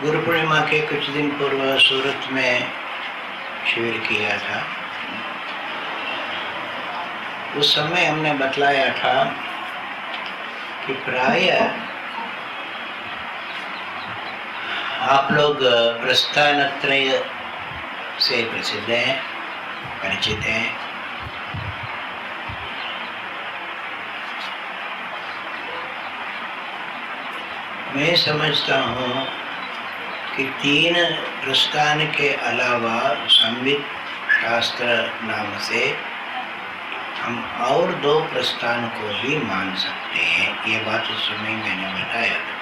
गुरु पूर्णिमा के कुछ दिन पूर्व सूरत में शिविर किया था। उस समय हमने बतलाया था कि प्राय आप लोग प्रस्थानत्रय से प्रसिद्ध हैं, परिचित हैं। मैं समझता हूँ कि 3 प्रस्थान के अलावा संवित शास्त्र नाम से हम और 2 प्रस्थान को भी मान सकते हैं। ये बात उस समय मैंने बताया था।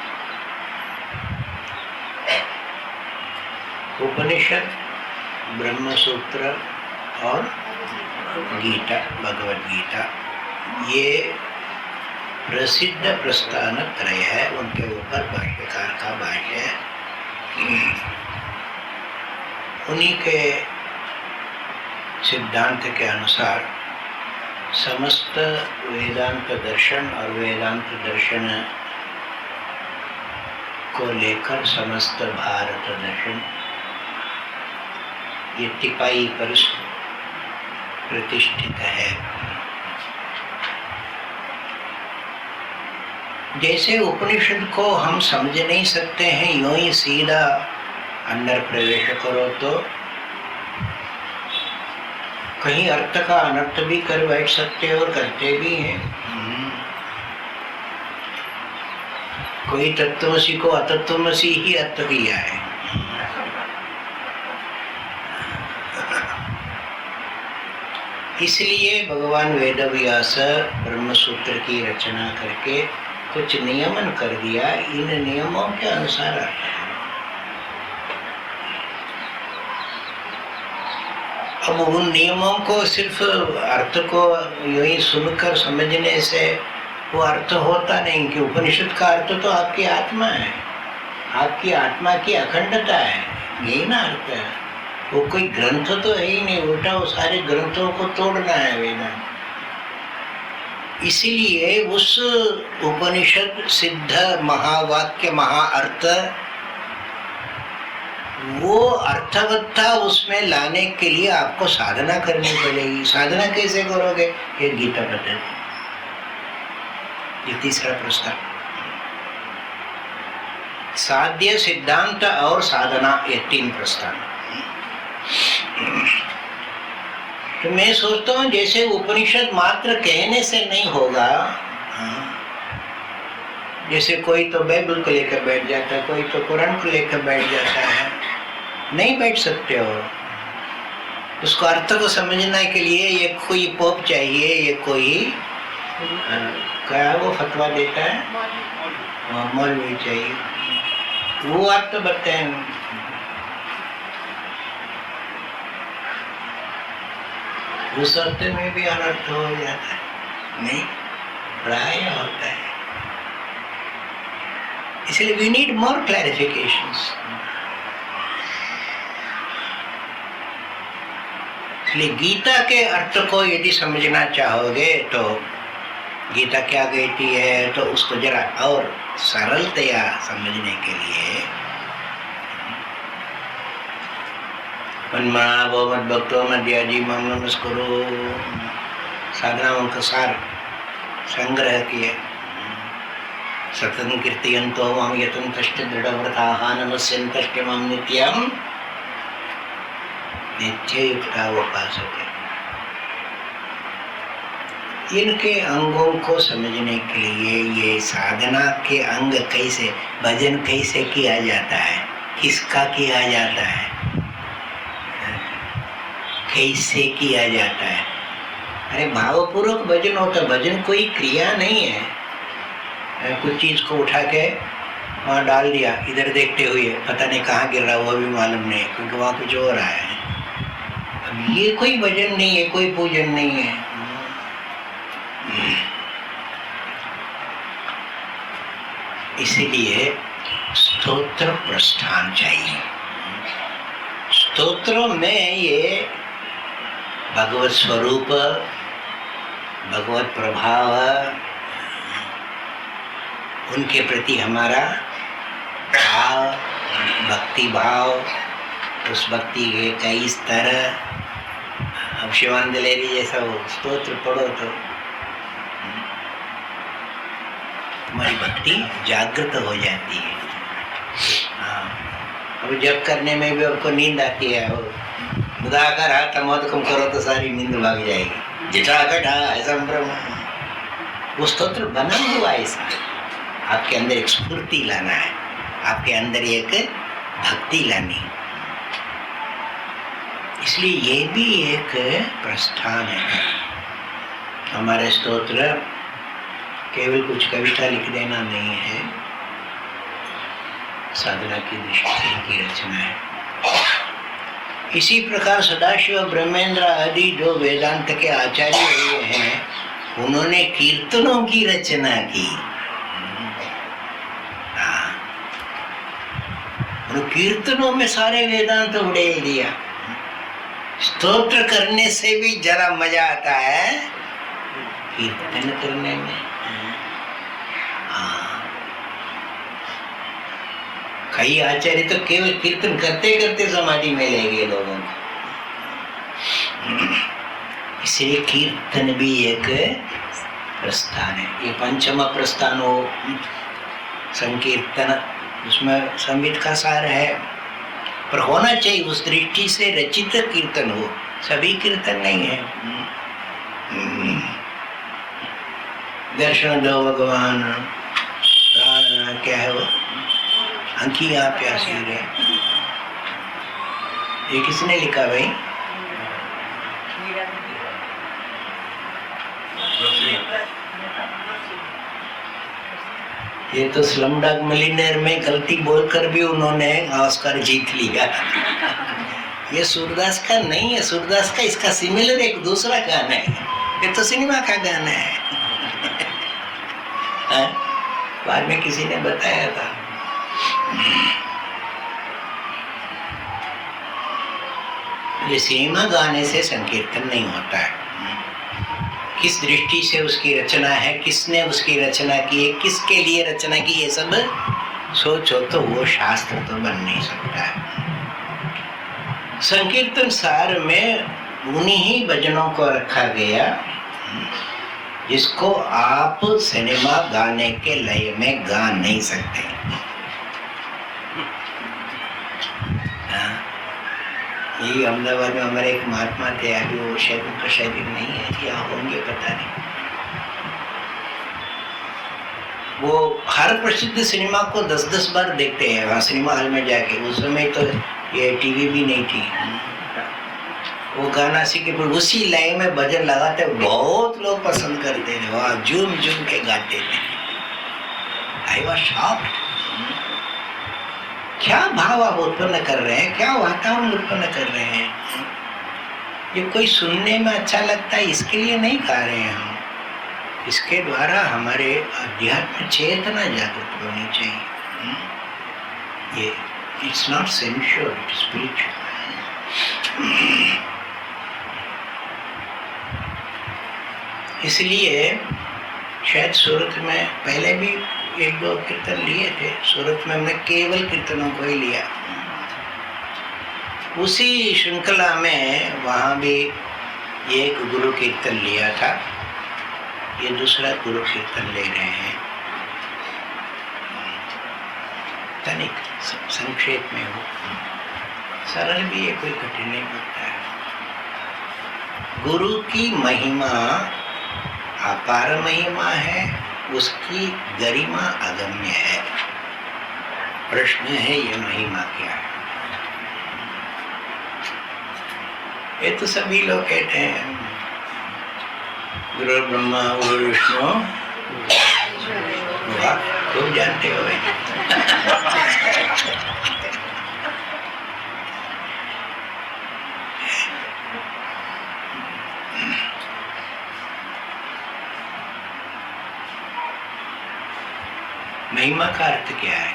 उपनिषद, ब्रह्मसूत्र और गीता, भगवद गीता, ये प्रसिद्ध प्रस्थान त्रय है। उनके ऊपर भाष्यकार का भाष्य है। उन्हीं के सिद्धांत के अनुसार समस्त वेदांत दर्शन और वेदांत दर्शन को लेकर समस्त भारत दर्शन ये टिपाई पर प्रतिष्ठित है। जैसे उपनिषद को हम समझ नहीं सकते हैं यूं ही सीधा अंदर प्रवेश करो तो कहीं अर्थ का अनर्थ भी कर बैठ सकते हो और करते भी हैं। कोई तत्वमसी को अतत्वमसी ही अर्थ किया है। इसलिए भगवान वेदव्यास ब्रह्मसूत्र की रचना करके कुछ नियमन कर दिया। इन नियमों के अनुसार अब उन नियमों को सिर्फ अर्थ को यूं ही सुनकर समझने से वो अर्थ होता नहीं कि उपनिषद का अर्थ तो आपकी आत्मा है, आपकी आत्मा की अखंडता है, यही ना अर्थ है। वो कोई ग्रंथ तो है ही नहीं, उल्टा वो सारे ग्रंथों को तोड़ना है वेदांत। इसीलिए उस उपनिषद सिद्ध महावाक्य महाअर्थ वो अर्थवत्ता उसमें लाने के लिए आपको साधना करनी पड़ेगी। साधना कैसे करोगे? ये गीता बताती। ये तीसरा प्रस्ताव, साध्य, सिद्धांत और साधना, ये 3 प्रस्ताव। तो मैं सोचता हूँ जैसे उपनिषद मात्र कहने से नहीं होगा। जैसे कोई तो बाइबल को लेकर बैठ जाता है, कोई तो कुरान को लेकर बैठ जाता है, नहीं बैठ सकते हो। उसको अर्थ को समझने के लिए ये कोई पोप चाहिए, ये कोई क्या वो फतवा देता है, मौलवी चाहिए, वो अर्थ बताएं। उस अर्थ में भी अनर्थ हो जाता है, नहीं प्राय होता है। इसलिए वी नीड मोर क्लैरिफिकेशंस। इसलिए गीता के अर्थ को यदि समझना चाहोगे तो गीता क्या कहती है, तो उसको जरा और सरलतया समझने के लिए मन्मनाभो मद्भक्तो मद्याजी माम नमस्कुरु साधनाओं का सार संग्रह किया। सततं कीर्तयन्तो मां यतन्तश्च दृढव्रताः नमस्यन्तश्च मां नित्यं नित्ययुक्ता उपासते। इनके अंगों को समझने के लिए ये साधना के अंग कैसे, भजन कैसे किया जाता है, किसका किया जाता है, कैसे किया जाता है। अरे भावपूर्वक भजन होता है। भजन कोई क्रिया नहीं है। कुछ चीज को उठा के वहाँ डाल दिया, इधर देखते हुए पता नहीं कहाँ गिर रहा वो भी मालूम नहीं, क्योंकि वहाँ कुछ हो रहा है। अब ये कोई भजन नहीं है, कोई पूजन नहीं है। इसीलिए स्तोत्र प्रस्थान चाहिए। स्तोत्रों में ये भगवत स्वरूप, भगवत प्रभाव, उनके प्रति हमारा भाव, भक्ति भाव, उस भक्ति के कई स्तर। अब शिवानंद दिलेरी जैसा वो स्तोत्र पढ़ो तो तुम्हारी भक्ति जागृत हो जाती है। अब जप करने में भी आपको नींद आती है, मुदाकर हाथ मौतकम करो तो सारी नींद भाग जाएगी। जटाकटा ऐसा ब्रह्म, वो स्तोत्र बना हुआ ऐसा। आपके अंदर एक स्फूर्ति लाना है, आपके अंदर एक भक्ति लानी। इसलिए ये भी एक प्रस्थान है। हमारे स्तोत्र केवल कुछ कविता लिख देना नहीं है, साधना की दृष्टि से की रचना है। इसी प्रकार सदाशिव ब्रह्मेंद्र आदि जो वेदांत के आचार्य हुए हैं, उन्होंने कीर्तनों की रचना की। कीर्तनों में सारे वेदांत उड़ेल दिया। स्तोत्र करने से भी जरा मजा आता है कीर्तन करने में। कई आचार्य तो केवल कीर्तन करते करते समाधि में ले गए लोगों को। इसलिए कीर्तन भी एक प्रस्थान है। ये पंचम प्रस्थान हो संकीर्तन, उसमें संगीत का सार है, पर होना चाहिए उस दृष्टि से रचित कीर्तन हो, सभी कीर्तन नहीं है। दर्शन दो भगवान, प्राण क्या है वो, अंकिया प्यासी रे, ये किसने लिखा भाई? ये तो स्लमडॉग मिलियनेयर में गलती बोलकर भी उन्होंने ऑस्कर जीत लिया। ये सूरदास का नहीं है, सूरदास का इसका सिमिलर एक दूसरा गाना है, ये तो सिनेमा का गाना है। बाद में किसी ने बताया था। ये सिनेमा गाने से संकीर्तन नहीं होता है। किस दृष्टि से उसकी रचना है, किसने उसकी रचना की है, किसके लिए रचना की, ये सब सोचो तो वो शास्त्र तो बन नहीं सकता है। संकीर्तन सार में उन्हीं ही भजनों को रखा गया जिसको आप सिनेमा गाने के लय में गा नहीं सकते। यही अहमदाबाद में हमारे एक महात्मा थे, अभी वो शायद उनका शरीर नहीं है या होंगे पता नहीं। वो हर प्रसिद्ध सिनेमा को 10-10 बार देखते हैं वहाँ सिनेमा हॉल में जाके। उस समय तो ये टीवी भी नहीं थी। वो गाना सीखे पर उसी लय में भजन लगाते, बहुत लोग पसंद करते थे, वहाँ झूम झूम के गाते थे। I was shocked. क्या भाव आप उत्पन्न कर रहे हैं, क्या वातावरण उत्पन्न कर रहे हैं। ये कोई सुनने में अच्छा लगता है इसके लिए नहीं गा रहे हैं हम, इसके द्वारा हमारे अध्यात्म चेतना जागृत होनी चाहिए। ये it's not sensual, it's spiritual. इसलिए शायद सूरत में पहले भी 1-2 कीर्तन लिए थे। सूरत में हमने केवल कीर्तनों को ही लिया। उसी श्रृंखला में वहाँ भी एक गुरु कीर्तन लिया था, ये दूसरा गुरु कीर्तन ले रहे हैं। तनिक संक्षेप में हो, सरल भी है, कोई कठिन नहीं होता है। गुरु की महिमा अपार महिमा है, उसकी गरिमा अगम्य है। प्रश्न है ये महिमा क्या है। ये तो सभी लोग कहते हैं गुरु ब्रह्मा गुरु विष्णु, खूब जानते हो भाई। महिमा का अर्थ क्या है?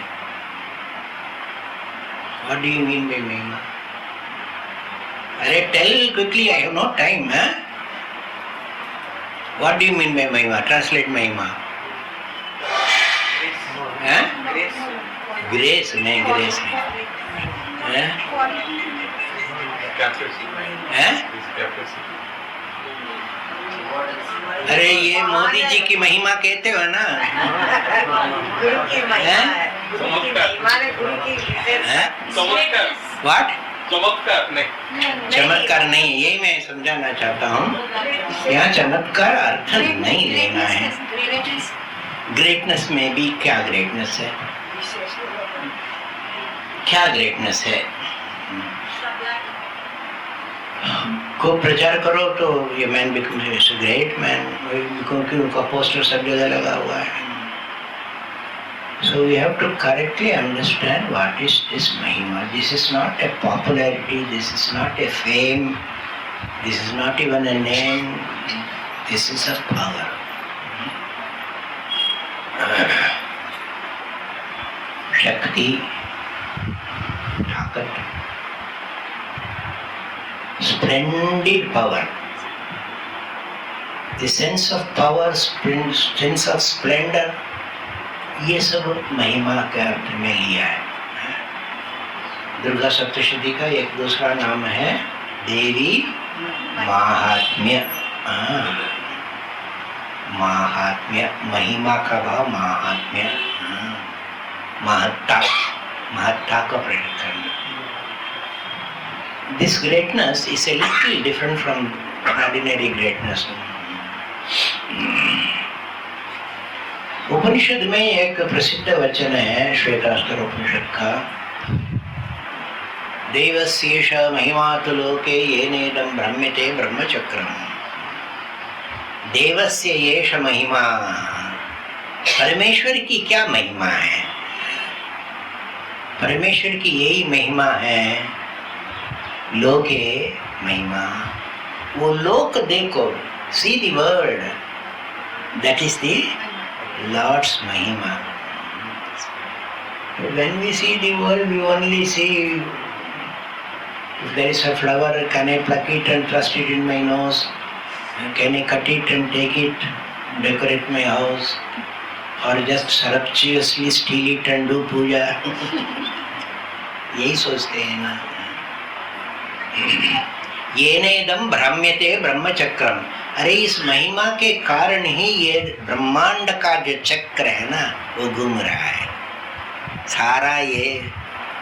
What do you mean by महिमा? अरे tell quickly, I have no time, huh? What do you mean by महिमा? Translate महिमा. ग्रेस नहीं, ग्रेस नहीं है? हैं? अरे ये मोदी जी की महिमा कहते हो ना? गुरु की महिमा है, गुरु की महिमा ने गुरु की व्हाट? चमत्कार नहीं, चमत्कार नहीं, यही मैं समझाना चाहता हूँ। यहाँ चमत्कार अर्थ नहीं लेना है। ग्रेटनेस में भी क्या ग्रेटनेस है? क्या ग्रेटनेस है? को प्रचार करो तो ये मैन बिकम्स ग्रेट मैन, क्योंकि उनका पोस्टर सब जगह लगा हुआ है। So we have to correctly understand what is this Mahima. This is not a popularity, this is not a fame, this is not even a name, this is a power. Shakti, ताकत, splendid power. The sense of power, sense of splendor, ये सब महिमा के अर्थ में लिया है। दुर्गा सप्तशती का एक दूसरा नाम है देवी महात्म्य। महात्म्य, महिमा का भाव महात्म्य, महत्ता, महत्ता का प्रकट करना। This greatness is a little different from ordinary greatness. उपनिषद में एक प्रसिद्ध वचन है श्वेतास्त्र उपनिषद का, देवस्येष महिमातु लोके येनेदं ब्रह्म्यते ब्रह्मचक्रम्। देवस्य येष महिमा, परमेश्वर की क्या महिमा है? परमेश्वर की यही महिमा है। लोके महिमा, वो लोक देखो, see the world, that is the Lord's Mahima. When we see the world, we only see, if there is a flower, can I pluck it and thrust it in my nose? Can I cut it and take it, decorate my house? Or just surreptitiously steal it and do puja? यही सोचते हैं ना। येनेदं भ्राम्यते ब्रह्मचक्रम। अरे इस महिमा के कारण ही ये ब्रह्मांड का जो चक्र है ना वो घूम रहा है। सारा ये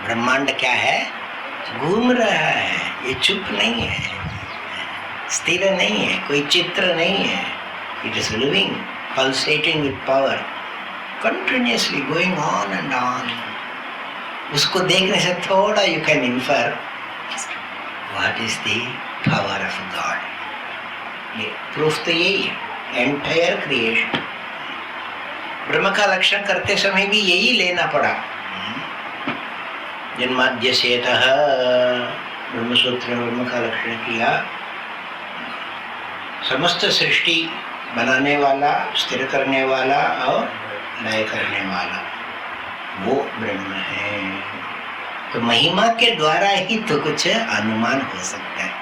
ब्रह्मांड क्या है? घूम रहा है। ये चुप नहीं है, स्थिर नहीं है, कोई चित्र नहीं है। It is living, pulsating with power, continuously going on and on. उसको देखने से थोड़ा you can infer what is the power of God. ये प्रूफ तो यही है, एंटायर क्रिएशन। ब्रह्म का लक्षण करते समय भी यही लेना पड़ा। जन्माद्यसेतः ब्रह्मसूत्र में ब्रह्म का लक्षण किया। समस्त सृष्टि बनाने वाला, स्थिर करने वाला और लय करने वाला वो ब्रह्म है। तो महिमा के द्वारा ही तो कुछ अनुमान हो सकता है।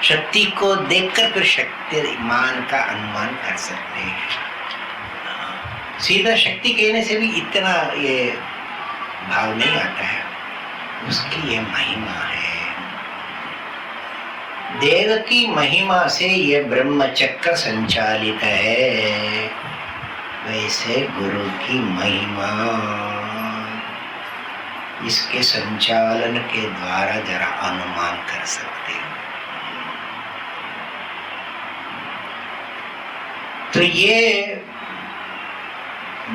शक्ति को देखकर फिर शक्तिमान का अनुमान कर सकते हैं। सीधा शक्ति कहने से भी इतना ये भाव नहीं आता है, उसकी ये महिमा है। देव की महिमा से ये ब्रह्म चक्र संचालित है, वैसे गुरु की महिमा इसके संचालन के द्वारा जरा अनुमान कर सकते हैं। तो ये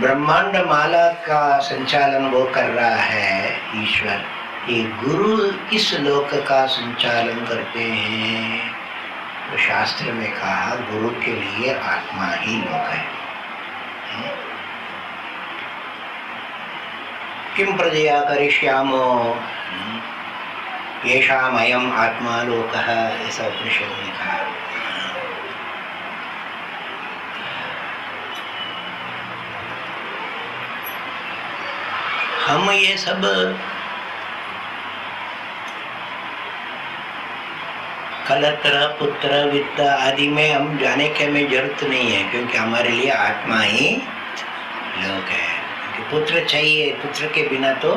ब्रह्मांड माला का संचालन वो कर रहा है ईश्वर। ये गुरु किस लोक का संचालन करते हैं? तो शास्त्र में कहा गुरु के लिए आत्मा ही लोक है। किम प्रजया करिष्यामो येषामयम् आत्मा लोकः, ऐसा उपनिषद में कहा। हम ये सब कलत्र, पुत्र, वित्त आदि में हम जाने के हमें जरूरत नहीं है, क्योंकि हमारे लिए आत्मा ही लोक है। क्योंकि पुत्र चाहिए, पुत्र के बिना तो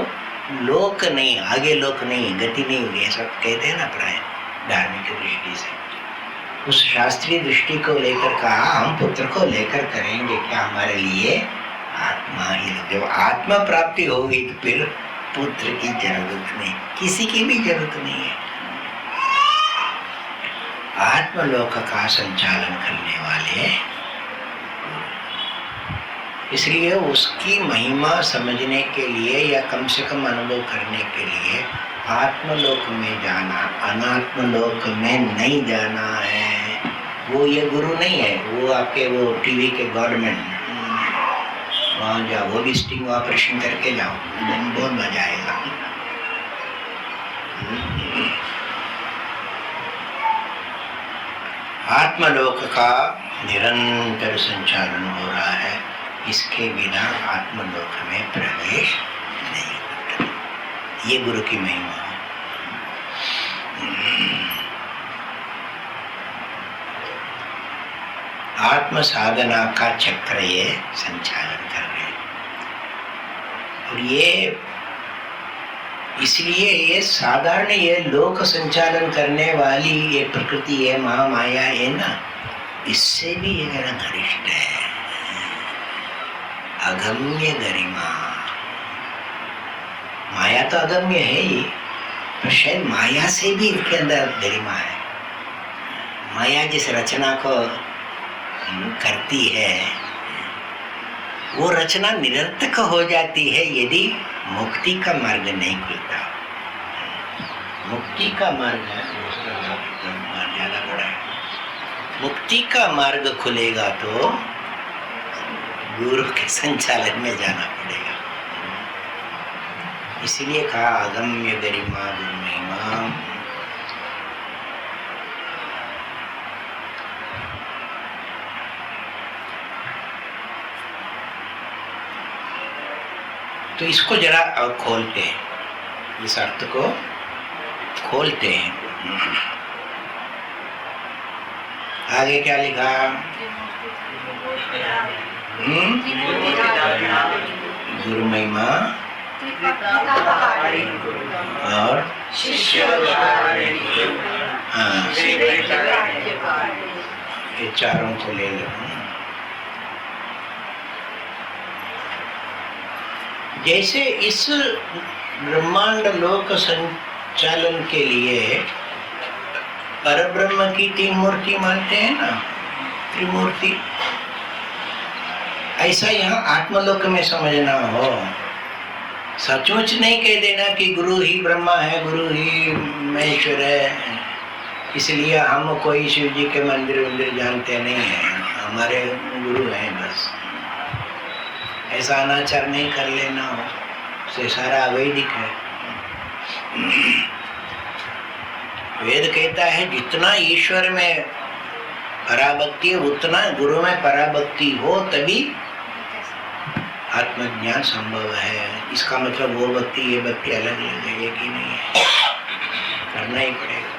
लोक नहीं, आगे लोक नहीं, गति नहीं होगी, ऐसा कहते हैं ना प्राय धार्मिक दृष्टि से। उस शास्त्रीय दृष्टि को लेकर कहा हम पुत्र को लेकर करेंगे क्या, हमारे लिए आत्मा ही। जब आत्मा प्राप्ति होगी तो फिर पुत्र की जरूरत नहीं, किसी की भी जरूरत नहीं है। आत्मलोक का संचालन करने वाले, इसलिए उसकी महिमा समझने के लिए या कम से कम अनुभव करने के लिए आत्मलोक में जाना, अनात्मलोक में नहीं जाना है। वो ये गुरु नहीं है, वो आपके वो टीवी के गवर्नमेंट, वहाँ जाओ, वो भी स्टिंग ऑपरेशन करके जाओ, बहुत मजा आएगा। आत्मलोक का निरंतर संचालन हो रहा है, इसके बिना आत्मलोक में प्रवेश नहीं होता। ये गुरु की महिमा है। आत्म साधना का चक्र ये संचालन कर रहे हैं, और ये इसलिए ये साधारण ये लोक संचालन करने वाली ये प्रकृति है, महामाया है ना, इससे भी ये घनिष्ठ है। अगम्य गरिमा, माया तो अगम्य है ही, पर शायद माया से भी इसके अंदर गरिमा है। माया जिस रचना को करती है वो रचना निरर्थक हो जाती है यदि मुक्ति का मार्ग नहीं खुलता। मुक्ति का मार्ग ज्यादा बड़ा है, मुक्ति का मार्ग खुलेगा तो गुरु के संचालन में जाना पड़ेगा। इसीलिए कहा अगम्य गरिमा गुरु महिमा। तो इसको जरा और खोलते हैं, इस अर्थ को खोलते हैं। आगे क्या लिखा? गुरु महिमा और हाँ, ये चारों को ले लो। जैसे इस ब्रह्मांड लोक संचालन के लिए परब्रह्म की तीन मूर्ति मानते हैं ना, त्रिमूर्ति, ऐसा यहाँ आत्मलोक में समझना हो। सचमुच नहीं कह देना कि गुरु ही ब्रह्मा है, गुरु ही महेश्वर है, इसलिए हम कोई शिव जी के मंदिर जानते नहीं हैं, हमारे गुरु हैं बस। ऐसा अनाचार नहीं कर लेना हो, से सारा अवैधिक है। वेद कहता है जितना ईश्वर में पराभक्ति है उतना गुरु में पराभक्ति हो तभी आत्मज्ञान संभव है। इसका मतलब वो भक्ति ये भक्ति अलग अलग है कि नहीं है, करना ही पड़ेगा।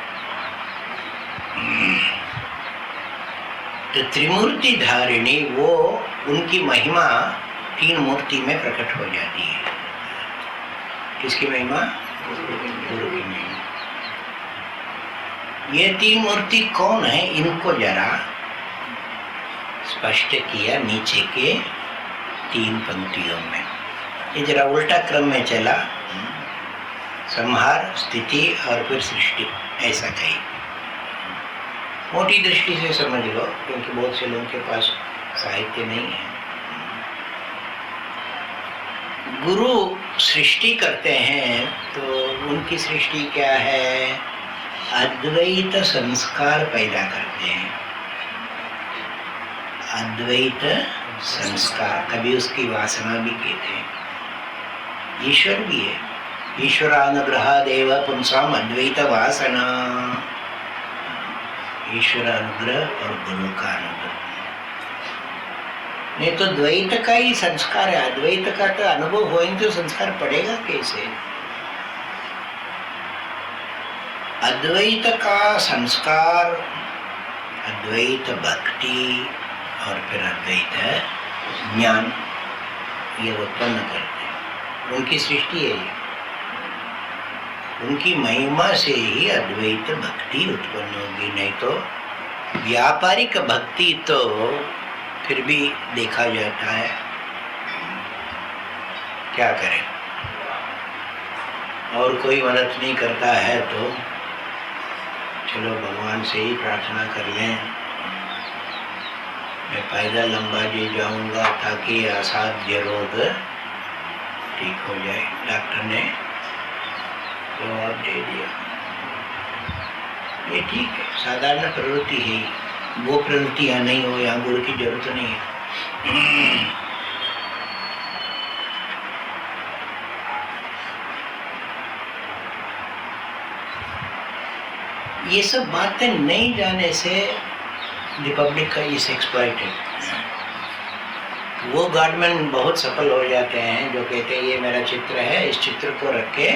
तो त्रिमूर्ति धारिणी वो उनकी महिमा तीन मूर्ति में प्रकट हो जाती है। किसकी महिमा? गुरु की महिमा। ये तीन मूर्ति कौन है, इनको जरा स्पष्ट किया नीचे के तीन पंक्तियों में। ये जरा उल्टा क्रम में चला, संहार, स्थिति और फिर सृष्टि, ऐसा कही। मोटी दृष्टि से समझ लो, क्योंकि बहुत से लोगों के पास साहित्य नहीं है। गुरु सृष्टि करते हैं तो उनकी सृष्टि क्या है? अद्वैत संस्कार पैदा करते हैं। अद्वैत संस्कार, कभी उसकी वासना भी कहते हैं। ईश्वर भी है, ईश्वरानुग्रह देव पुंसाम अद्वैत वासना। ईश्वर अनुग्रह और गुरु का अनुग्रह, नहीं तो द्वैत का ही संस्कार है। अद्वैत का तो अनुभव होएंगे तो संस्कार पड़ेगा कैसे? अद्वैत का संस्कार, अद्वैत भक्ति और फिर अद्वैत ज्ञान, ये उत्पन्न करते हैं, उनकी सृष्टि है ये। उनकी महिमा से ही अद्वैत भक्ति उत्पन्न होगी, नहीं तो व्यापारिक भक्ति तो फिर भी देखा जाता है। क्या करें, और कोई मदद नहीं करता है तो चलो भगवान से ही प्रार्थना कर लें। मैं पैदल अंबाजी जाऊंगा ताकि असाध्य रोग ठीक हो जाए। डॉक्टर ने जवाब दे दिया, ये ठीक है, साधारण प्रवृत्ति है, वो प्रवृत्तियां नहीं हो, यहाँ गुरु की जरूरत नहीं है। ये सब बातें नहीं जाने से रिपब्लिक का इस एक्सप्लॉइटेड। वो गवर्नमेंट बहुत सफल हो जाते हैं जो कहते हैं ये मेरा चित्र है, इस चित्र को रख के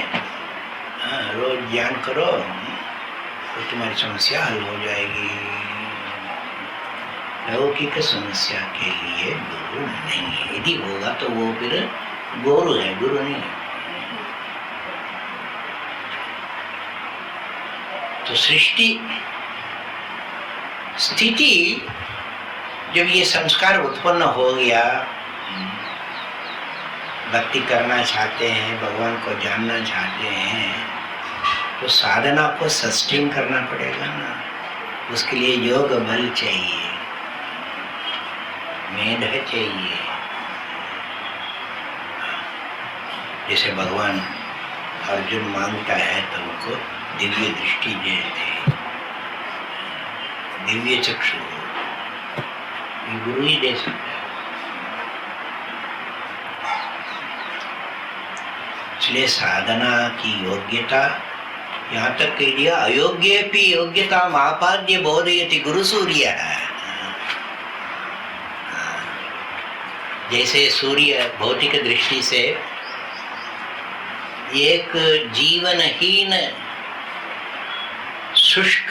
रोज ध्यान करो तो तुम्हारी समस्या हल हो जाएगी। लौकिक समस्या के लिए गुरु नहीं है, यदि होगा तो वो फिर गुरु है, गुरु नहीं है। तो सृष्टि स्थिति, जब ये संस्कार उत्पन्न हो गया, भक्ति करना चाहते हैं, भगवान को जानना चाहते हैं, तो साधना को सस्टेन करना पड़ेगा ना। उसके लिए योग बल चाहिए, मेध चाहिए। जैसे भगवान अर्जुन मांगता है तो उनको दिव्य दृष्टि देते, दिव्य चक्षु, ये गुरु ही दे सकता है। इसलिए साधना की योग्यता, यहाँ तक कह दिया अयोग्येपि योग्यता आपाद्य बोधयति गुरु सूर्य। जैसे सूर्य भौतिक दृष्टि से एक जीवनहीन शुष्क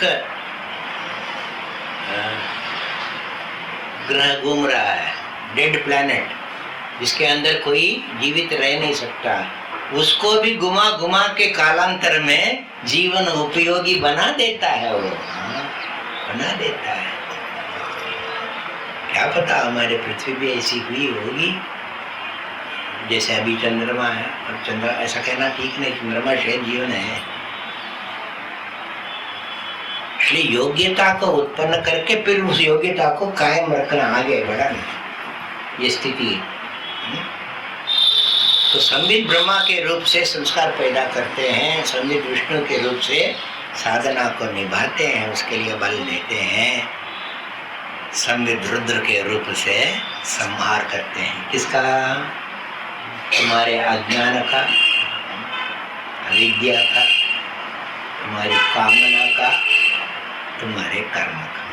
ग्रह घूम रहा है, डेड प्लैनेट, जिसके अंदर कोई जीवित रह नहीं सकता, उसको भी घुमा घुमा के कालांतर में जीवन उपयोगी बना देता है वो। बना देता है। क्या पता हमारे पृथ्वी भी ऐसी हुई होगी जैसे अभी चंद्रमा है, और चंद्र ऐसा कहना ठीक नहीं, चंद्रमा शायद जीवन है। इसलिए योग्यता को उत्पन्न करके फिर उस योग्यता को कायम रखना, आगे बढ़ाना, ये स्थिति है। तो संबित ब्रह्मा के रूप से संस्कार पैदा करते हैं, संबित विष्णु के रूप से साधना को निभाते हैं, उसके लिए बल देते हैं, संबित रुद्र के रूप से संहार करते हैं। किसका? तुम्हारे अज्ञान का, अविद्या का, तुम्हारी कामना का, तुम्हारे कर्म का।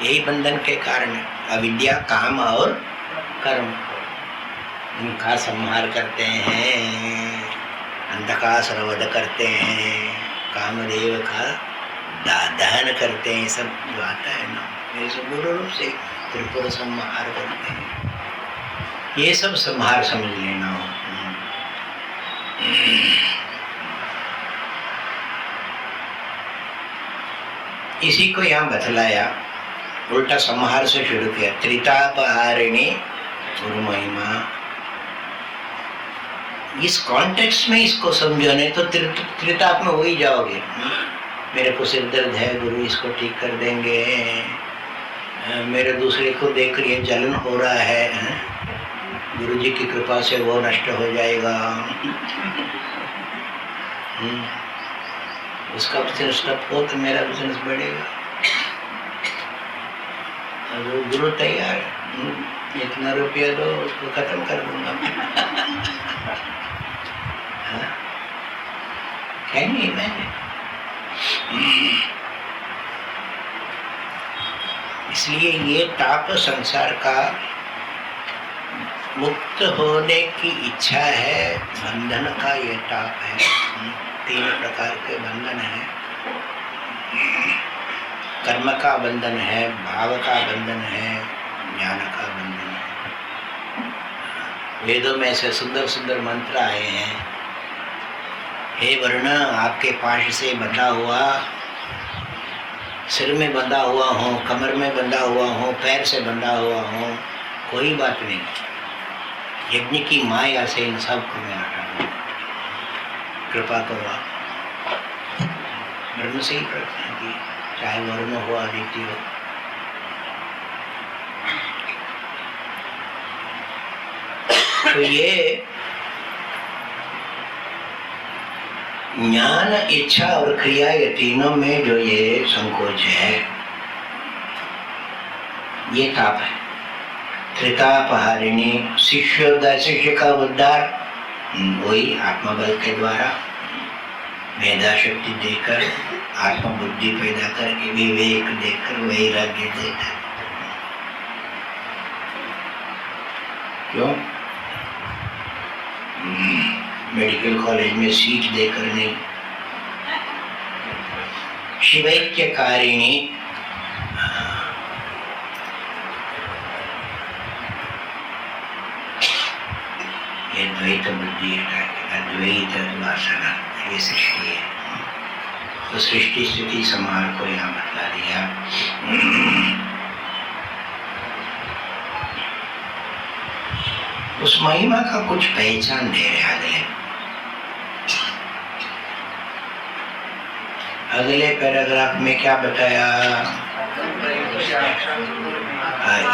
यही बंधन के कारण है, अविद्या, काम और कर्म, इनका संहार करते हैं, अंधकार वध करते हैं, कामदेव का दहन करते हैं। सब जो आता है ना, ये सब गुरु रूप से त्रिपुर संहार करते हैं। ये सब संहार समझ लेना हो। इसी को यहाँ बतलाया, उल्टा संहार से शुरू किया। त्रितापहारिणी गुरु महिमा, इस कॉन्टेक्स्ट में इसको समझो, नहीं तो त्रिताप में हो ही जाओगे। मेरे को सिर दर्द है, गुरु इसको ठीक कर देंगे, मेरे दूसरे को देख लिए जलन हो रहा है, गुरु जी की कृपा से वो नष्ट हो जाएगा, उसका बिजनेस ठप हो तो मेरा बिजनेस बढ़ेगा। और गुरु तैयार, इतना रुपया दो, उसको खत्म कर दूंगा। Can you imagine? इसलिए ये ताप संसार का मुक्त होने की इच्छा है, बंधन का ये ताप है। 3 प्रकार के बंधन है, कर्म का बंधन है, भाव का बंधन है, ज्ञान का बंधन है। वेदों में ऐसे सुंदर सुंदर मंत्र आए हैं। हे वरुण, आपके पाश से बंधा हुआ, सिर में बंधा हुआ हूँ, कमर में बंधा हुआ हूँ, पैर से बंधा हुआ हूँ, कोई बात नहीं, यज्ञ की माया से इन सब को मैं हटा दूँ, कृपा करो आप। वरुण से ही प्रार्थना की, चाहे वरुण हो आदित्य हो। तो ये ज्ञान, इच्छा और क्रिया, ये तीनों में जो ये संकोच है, ये ताप है। त्रितापहारिणी, शिष्य का उद्धार वही आत्मबल के द्वारा, मेधा शक्ति देकर, आत्मबुद्धि पैदा करके, विवेक देकर, वैराग्य देकर। क्यों? मेडिकल कॉलेज में सीट देकर नहीं, शिवैक्यकारिणी, ये द्वैत बुद्धि हटा के अद्वैत वासना, ये सृष्टि है। तो सृष्टि स्थिति संहार को यहाँ बतला दिया। उस महिमा का कुछ पहचान दे रहे अगले पैराग्राफ में क्या बताया?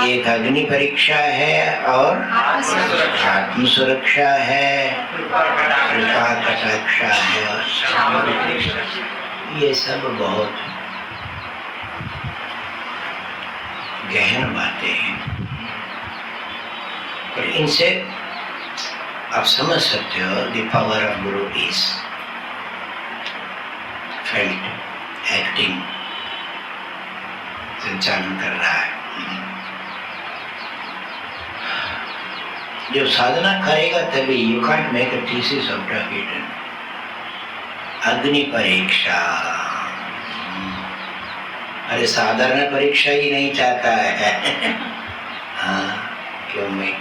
एक अग्नि परीक्षा है और आत्म सुरक्षा है, कृपा कटाक्षा है, और ये सब बहुत गहन बातें हैं। पर इनसे आप समझ सकते हो the power of Guru is felt, acting, संचालन कर रहा है। जब साधना करेगा तभी, you can't make a thesis out of it. अग्नि परीक्षा, अरे साधारण परीक्षा ही नहीं चाहता है। हाँ, क्यों मैं?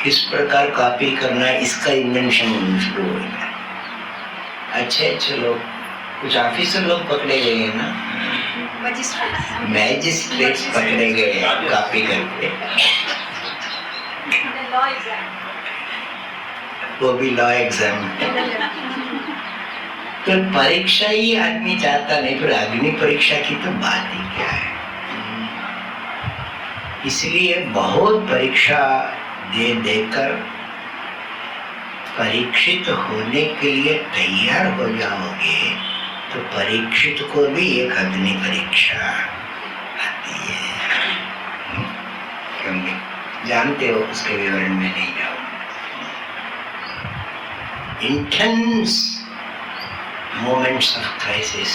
किस प्रकार कॉपी करना है, इसका इन्वेंशन शुरू हो गया। अच्छे अच्छे लोग, कुछ ऑफिसर लोग पकड़े गए हैं ना, मैजिस्ट्रेट पकड़े गए कॉपी करके, वो भी लॉ एग्जाम। तो परीक्षा ही आदमी चाहता नहीं, फिर अग्नि परीक्षा की तो बात ही क्या है। इसलिए बहुत परीक्षा दे देकर परीक्षित होने के लिए तैयार हो जाओगे तो परीक्षित को भी एक अग्नि परीक्षा आती है। क्योंकि जानते हो, उसके विवरण में नहीं जाऊंगा। Intense moments of crisis,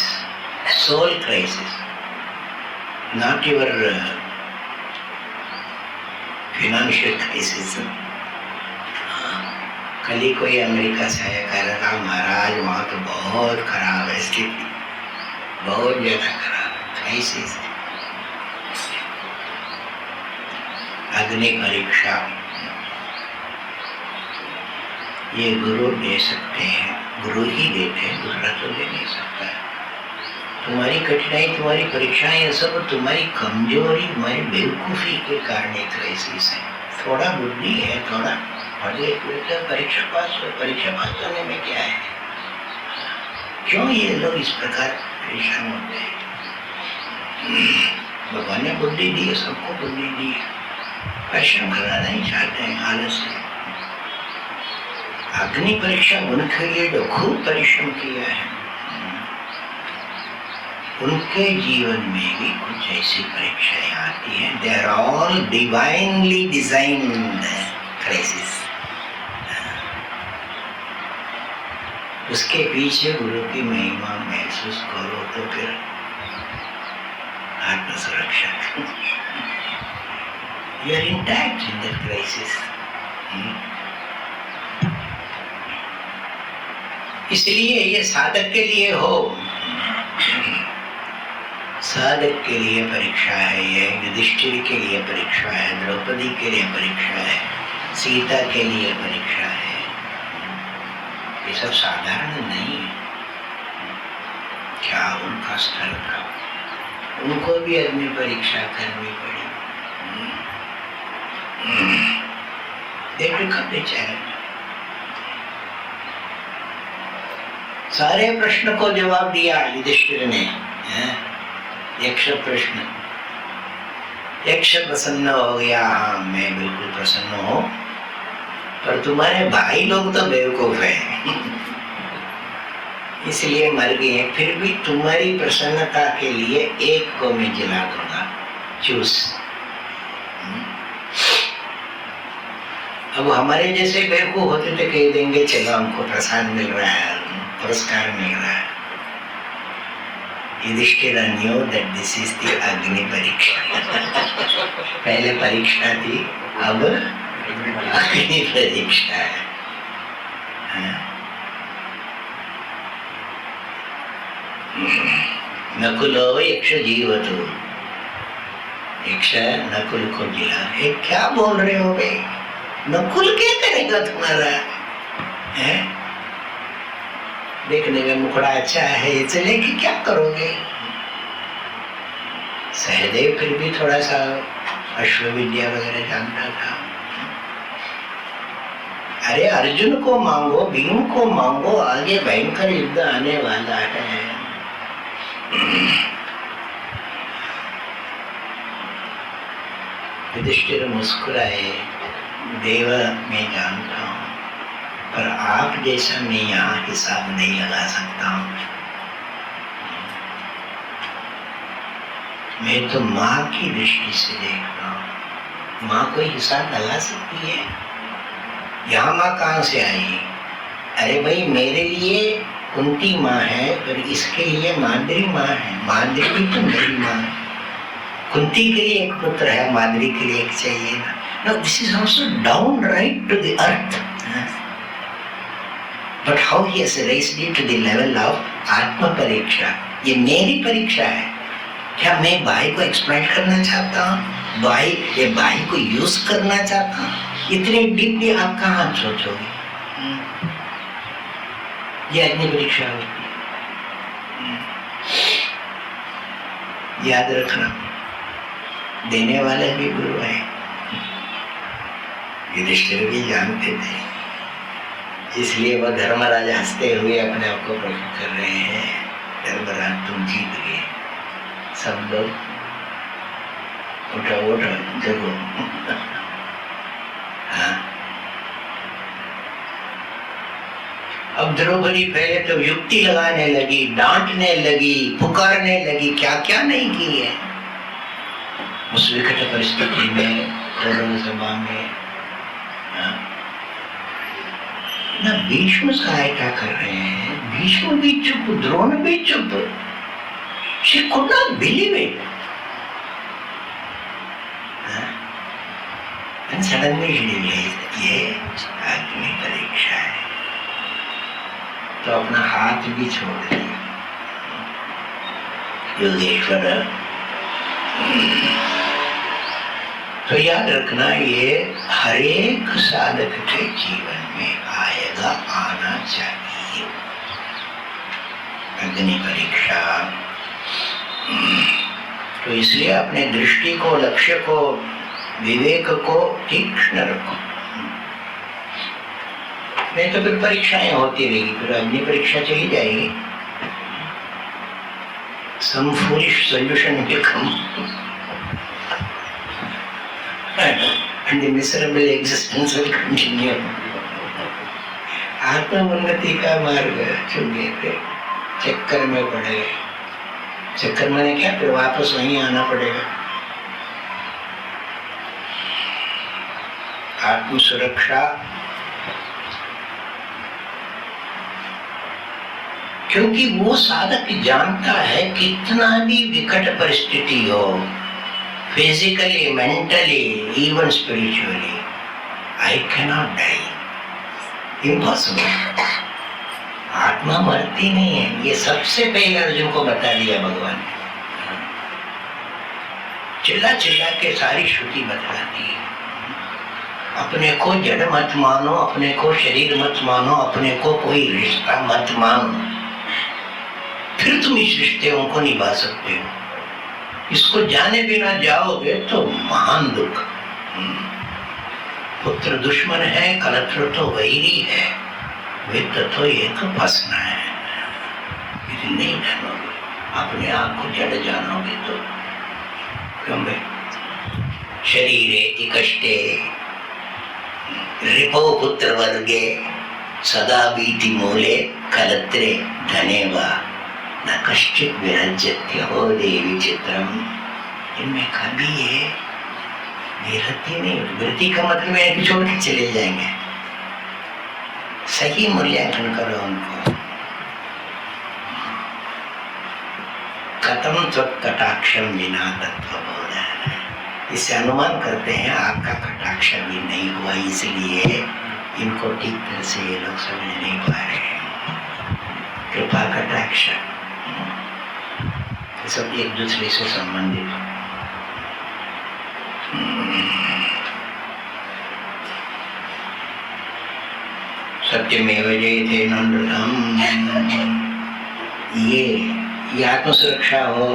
soul crisis, not your financial crisis. कल ही कोई अमेरिका से आया, कह रहा महाराज वहाँ तो बहुत खराब है स्थिति, बहुत ज्यादा खराब है। ऐसी अग्नि परीक्षा ये गुरु दे सकते हैं, गुरु ही देते हैं, दूसरा तो दे नहीं सकता है। तुम्हारी कठिनाई, तुम्हारी परीक्षाएं, ये सब तुम्हारी कमजोरी, तुम्हारी बेवकूफी के कारण एक क्राइसिस है। थोड़ा बुद्धि है, थोड़ा पढ़ लिख लेते, परीक्षा पास हो, परीक्षा पास करने में क्या है? क्यों ये लोग इस प्रकार परेशान होते हैं? भगवान ने बुद्धि दी है, सबको बुद्धि दी है, परिश्रम करना नहीं चाहते हैं, आलस है। अग्नि परीक्षा उनके लिए जो खूब परिश्रम किया है, उनके जीवन में भी कुछ ऐसी परीक्षाएं आती हैं। They are all divinely designed crisis. उसके पीछे गुरु की महिमा महसूस करो तो फिर आत्म सुरक्षा। You are intact in that crisis. इसलिए ये साधक के लिए हो, साधक के लिए परीक्षा है, ये युधिष्ठिर के लिए परीक्षा है, द्रौपदी के लिए परीक्षा है, सीता के लिए परीक्षा है। ये सब साधारण नहीं है। क्या उनका स्थल था, उनको भी अग्नि परीक्षा करनी पड़ी। देखो कब बेचारे सारे प्रश्न को जवाब दिया युधिष्ठिर ने। यक्ष प्रश्न, यक्ष प्रसन्न हो गया, हाँ मैं बिल्कुल प्रसन्न हूं, पर तुम्हारे भाई लोग तो बेवकूफ हैं इसलिए मर गए। फिर भी तुम्हारी प्रसन्नता के लिए एक को मैं जला दूंगा, चूस। अब हमारे जैसे बेवकूफ होते तो कह देंगे चलो हमको प्रसाद मिल रहा है, पुरस्कार मिल रहा है। Yudhishthir knew that this is the अग्नि परीक्षा पहले परीक्षा थी, अब अग्नि परीक्षा है। नकुलो यक्ष जीवतु, यक्ष नकुल को जिला। ये क्या बोल रहे हो भाई, नकुल क्या करेगा तुम्हारा है? देखने में मुखड़ा अच्छा है, ये चले कि क्या करोगे? सहदेव फिर भी थोड़ा सा अश्व विद्या वगैरह जानता था। अरे अर्जुन को मांगो, भीम को मांगो, आगे भयंकर युद्ध आने वाला है। युधिष्ठिर मुस्कुराए, देव मैं जानता हूं, पर आप जैसा मैं यहाँ हिसाब नहीं लगा सकता हूं। मैं तो माँ की दृष्टि से देख रहा हूं। माँ कोई हिसाब लगा सकती है? यहाँ माँ कहाँ से आई? अरे भाई मेरे लिए कुंती माँ है, पर इसके लिए माद्री माँ है। माद्री भी तो मेरी माँ है। कुंती के लिए एक पुत्र है, माद्री के लिए एक चाहिए ना। No, this is also downright to the earth. But how he has raised it to the level of आत्म परीक्षा। ये मेरी परीक्षा है। क्या मैं भाई को एक्सप्लॉइट करना चाहता हूँ? भाई को यूज करना चाहता हूँ? इतने डीपली आप कहाँ सोचोगे? ये अग्नि परीक्षा होती है। याद रखना, देने वाले भी गुरु है। युधिष्ठिर भी जानते थे, इसलिए वह धर्मराज हंसते हुए अपने आप को प्रकट कर रहे हैं। धर्मराज तुम जीत गए, सब लोग उठो उठो जगो। हाँ। अब द्रौपदी पहले तो युक्ति लगाने लगी, डांटने लगी, पुकारने लगी, क्या क्या नहीं की है उस विकट परिस्थिति में, कौरव सभा में। ना भीष्म सहायता कर रहे हैं, भीष्म भी चुप, द्रोण भी चुप। She could not believe it. And suddenly she realized ये अग्नि परीक्षा है, तो अपना हाथ भी छोड़ दिया। योगेश्वर, तो याद रखना ये हर एक साधक के जीवन में आएगा, आना चाहिए अग्नि परीक्षा। तो इसलिए अपने दृष्टि को, लक्ष्य को, विवेक को तीक्ष्ण रखो। नहीं तो फिर परीक्षाएं होती रहेगी, फिर अग्नि परीक्षा चली जाएगी। Some foolish solution will come and the miserable existence will continue. आत्मोन्नति का मार्ग चुने थे, चक्कर में पड़े। चक्कर में क्या, फिर वापस वहीं आना पड़ेगा। आत्म सुरक्षा, क्योंकि वो साधक जानता है कितना भी विकट परिस्थिति हो, physically, mentally, even spiritually, I cannot die, impossible. आत्मा मरती नहीं है, ये सबसे पहले अर्जुन को बता दिया भगवान ने। चिल्ला चिल्ला के सारी श्रुति बतलाती है। अपने को जड़ मत मानो, अपने को शरीर मत मानो, अपने को कोई रिश्ता मत मानो, फिर तुम इस रिश्तों को निभा सकते हो। इसको जाने बिना जाओगे तो महान दुख। पुत्र दुश्मन है, कलत्र तो वैरी है, वित्त तो एक फंसना है। यदि नहीं जानोगे, अपने आप को जड़ जानोगे तो क्यों भाई? शरीरे कष्टे रिपो पुत्र वर्गे सदा बीति मूले कलत्रे धने वा न कश्चित विरज्यते हो देवी चित्रम। इनमें कभी ये विरति नहीं, विरति का मतलब है कि छोड़ के चले जाएंगे। सही मूल्यांकन करो उनको। कथम त्वत् कटाक्षम विना तत्वबोध। इससे अनुमान करते हैं आपका कटाक्ष भी नहीं हुआ, इसलिए इनको ठीक तरह से ये लोग समझ नहीं पा रहे हैं। कृपा कटाक्ष सब एक दूसरे से संबंधित। सत्यमेव जयते नंदनम। ये आत्मसुरक्षा हो।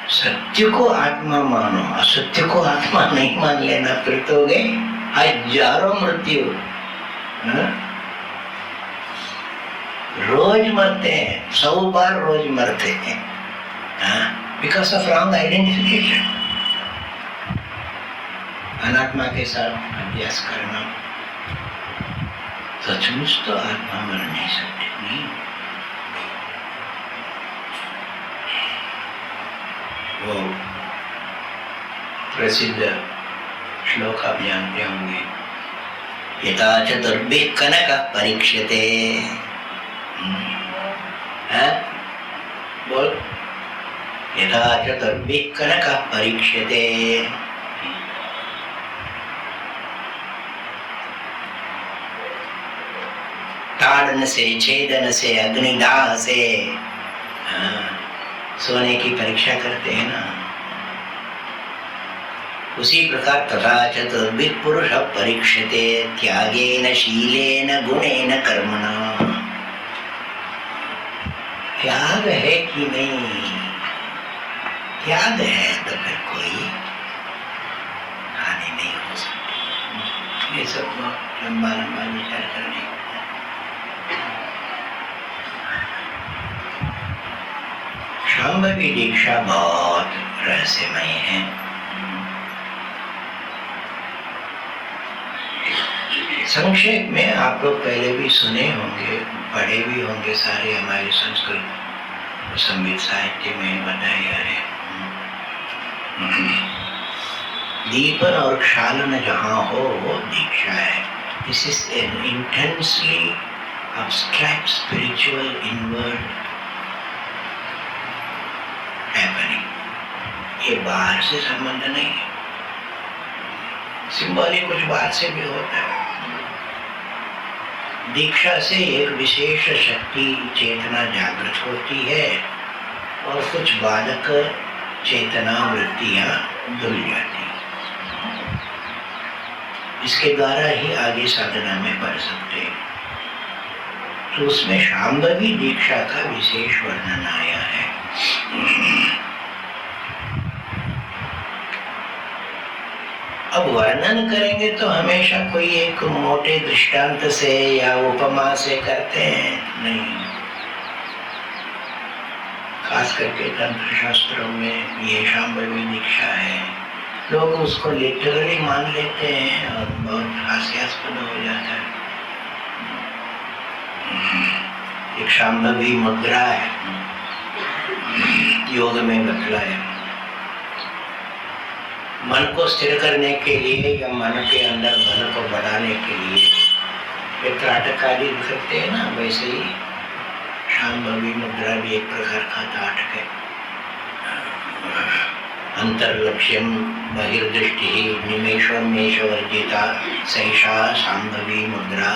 सत्य को आत्मा मानो, असत्य को आत्मा नहीं मान लेना, फिर तो गए हजारों मृत्यु। रोज मरते हैं, 100 बार रोज मरते हैं, बिकॉज ऑफ रॉन्ग आइडेंटिफिकेशन। अनात्मा के साथ अभ्यास करना, सचमुच तो आत्मा मर नहीं सकती। नहीं, वो प्रसिद्ध श्लोक आप जानते होंगे, यथा चतुर्भिः कनकः परीक्ष्यते। बोल, यथा चतुर्भिः कनकः परीक्ष्यते। ताड़न से, छेदन से, अग्निदाह से, सोने की परीक्षा करते हैं ना, उसी प्रकार तथा चतुर्भिः पुरुषः परीक्ष्यते त्यागेन शीलेन गुणेन कर्मणा। त्याग है कि नहीं? त्याग है तो फिर कोई हानि नहीं हो सकती। ये सब लंबा लंबा विचार करने। शांभवी दीक्षा बहुत रहस्यमय है। संक्षेप में आप लोग पहले भी सुने होंगे, पढ़े भी होंगे, सारे हमारे संस्कृत संगीत साहित्य में बताया है। दीपन और क्षालन जहाँ हो वो दीक्षा है। This is an intensely abstract spiritual inward happening। ये बाहर से संबंध नहीं है। सिंबॉलिक कुछ बाहर से भी होता है। दीक्षा से एक विशेष शक्ति चेतना जागृत होती है और कुछ बाधक चेतना वृत्तियां धुल जाती हैं। इसके द्वारा ही आगे साधना में बढ़ सकते हैं। तो उसमें शांभवी दीक्षा का विशेष वर्णन आया है। अब वर्णन करेंगे तो हमेशा कोई एक मोटे दृष्टांत से या उपमा से करते हैं, नहीं। खास करके तंत्र शास्त्रों में ये शांभवी दीक्षा है, लोग उसको लिटरली मान लेते हैं और बहुत हास्यास्पद हो जाता है। एक शांभवी मुद्रा है, योग में बतलाया। मन को स्थिर करने के लिए या मन के अंदर बल को बढ़ाने के लिए वे त्राटक आदि करते हैं ना, वैसे ही शांभवी मुद्रा भी एक प्रकार का त्राटक है। अंतर्लक्ष्यम बहिर्दृष्टि निमेषोन्मेष वर्जिता सैषा शांभवी मुद्रा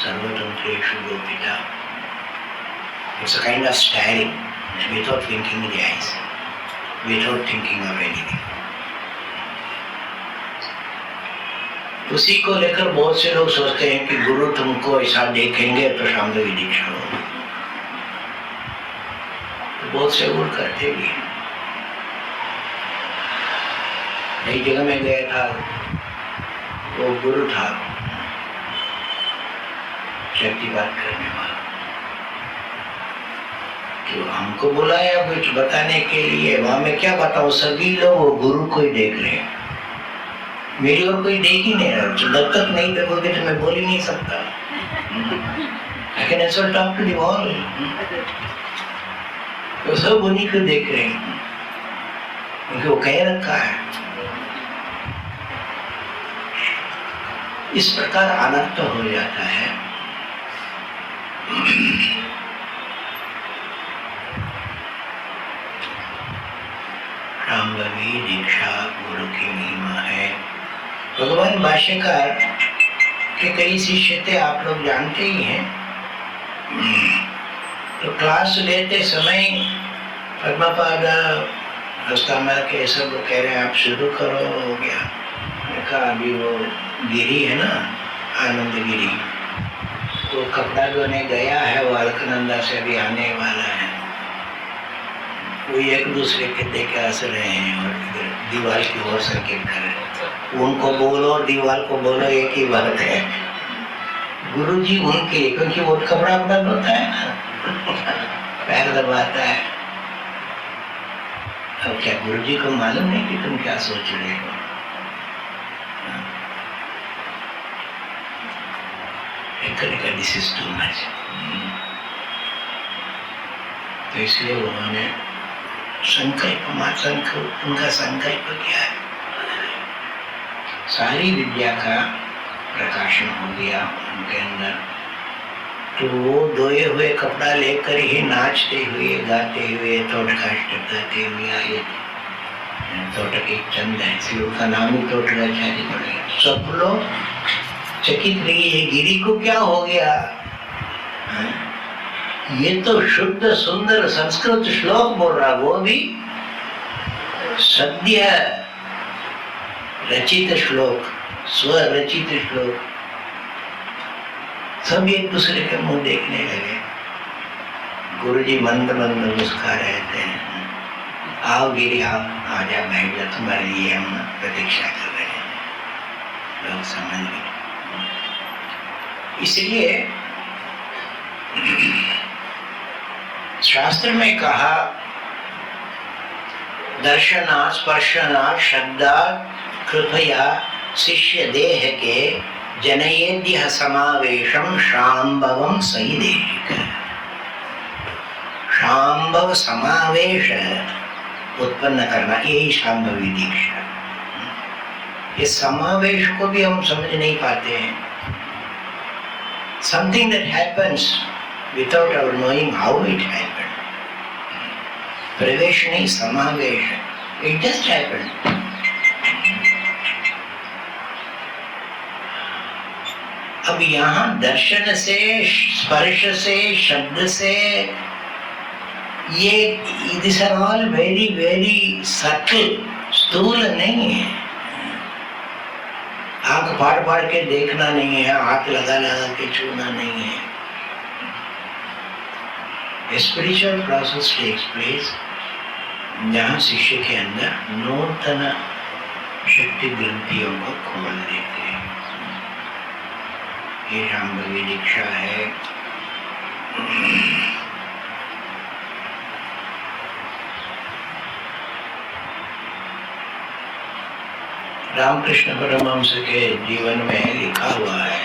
सर्वतंत्रेषु गोपिता। It's a kind of staring, without winking the eyes, without thinking of anything. उसी को लेकर बहुत से लोग सोचते हैं कि गुरु तुमको ऐसा देखेंगे तो शांभवी दीक्षा होगी, तो बहुत से गुरु करते भी हैं। एक जगह में गया था, वो गुरु था शक्तिपात करने वाला, तो हमको बुलाया कुछ बताने के लिए। वहां में क्या बताऊं, सभी लोग वो गुरु को ही देख रहे हैं, मेरी और कोई देख ही नहीं रहा। जब तक नहीं देखोगे तो मैं बोल ही नहीं सकता। I can also talk to the wall. तो सब उन्हीं को देख रहे हैं, क्योंकि वो कह रखा है। इस प्रकार अनर्थ हो जाता है। शांभवी दीक्षा गुरु की महिमा है। भगवान भाष्यकार के कई शिष्य थे, आप लोग जानते ही हैं। तो क्लास लेते समय पद्मपाद हस्तामल के सब कह रहे हैं आप शुरू करो, हो गया। मैंने कहा अभी वो गिरी है ना, आनंद गिरी, तो कपड़ा धोने गया है, वो अलकनंदा से भी आने वाला है। वो एक दूसरे के देख के हंस रहे हैं और दीवार की ओर संकेत कर रहे हैं। उनको बोलो और दीवार को बोलो एक ही बात है। गुरुजी उनके, क्योंकि वो कपड़ा अपना धोता है ना, पैर दबाता है। अब क्या गुरुजी को मालूम नहीं कि तुम क्या सोच रहे हो? This is too much. तो इसलिए उन्होंने संकल्प, उनका संकल्प क्या है, सारी विद्या का प्रकाशन हो गया उनके अंदर। तो वो धोए हुए कपड़ा लेकर ही नाचते हुए, गाते हुए, तोटकाष्ट गाते हुए आए। तोटक एक चंद है, इसलिए उसका नाम ही तोटकाचार्य पड़ गया। सब लोग चकित रही है, गिरी को क्या हो गया? ये तो शुद्ध सुंदर संस्कृत श्लोक बोल रहा, वो भी सद्य रचित श्लोक, स्वरचित श्लोक। सब एक दूसरे के मुंह देखने लगे। गुरुजी मंद मंद मुस्कुरा रहे थे। आओ गिरी आओ, आजा बैठ जा, तुम्हारे लिए हम प्रतीक्षा कर रहे हैं। लोग समझ गए। इसलिए शास्त्र में कहा दर्शनात् स्पर्शनात् शब्दात् कृपया शिष्य देह के जनयेद्यः समावेशम शांभवम सही देशिक। शांभव समावेश उत्पन्न करना, यही शांभवी दीक्षा। ये समावेश को भी हम समझ नहीं पाते हैं। Something that happens without our knowing how it happened. प्रवेश नहीं, समावेश। It just happened. अब यहाँ दर्शन से, स्पर्श से, शब्द से, ये these are all very very subtle, स्थूल नहीं है। आंख फाड़ फाड़ के देखना नहीं है, हाथ लगा लगा के छूना नहीं है। स्पिरिचुअल प्रोसेस टेक्स प्लेस जहाँ शिष्य के अंदर नूतन शक्ति ग्रंथियों को खोल देते हैं। ये शांभवी दीक्षा है। रामकृष्ण परमहंस के जीवन में लिखा हुआ है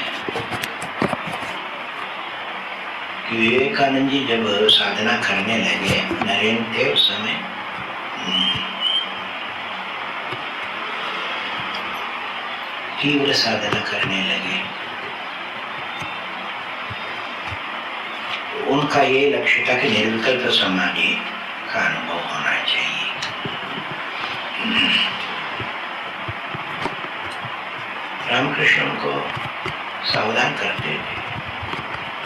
कि विवेकानंद जी जब साधना करने लगे, नरेंद्र थे उस समय, तीव्र साधना करने लगे। उनका ये लक्ष्य था कि निर्विकल्प समाधि का अनुभव होना चाहिए। रामकृष्ण को सावधान करते थे,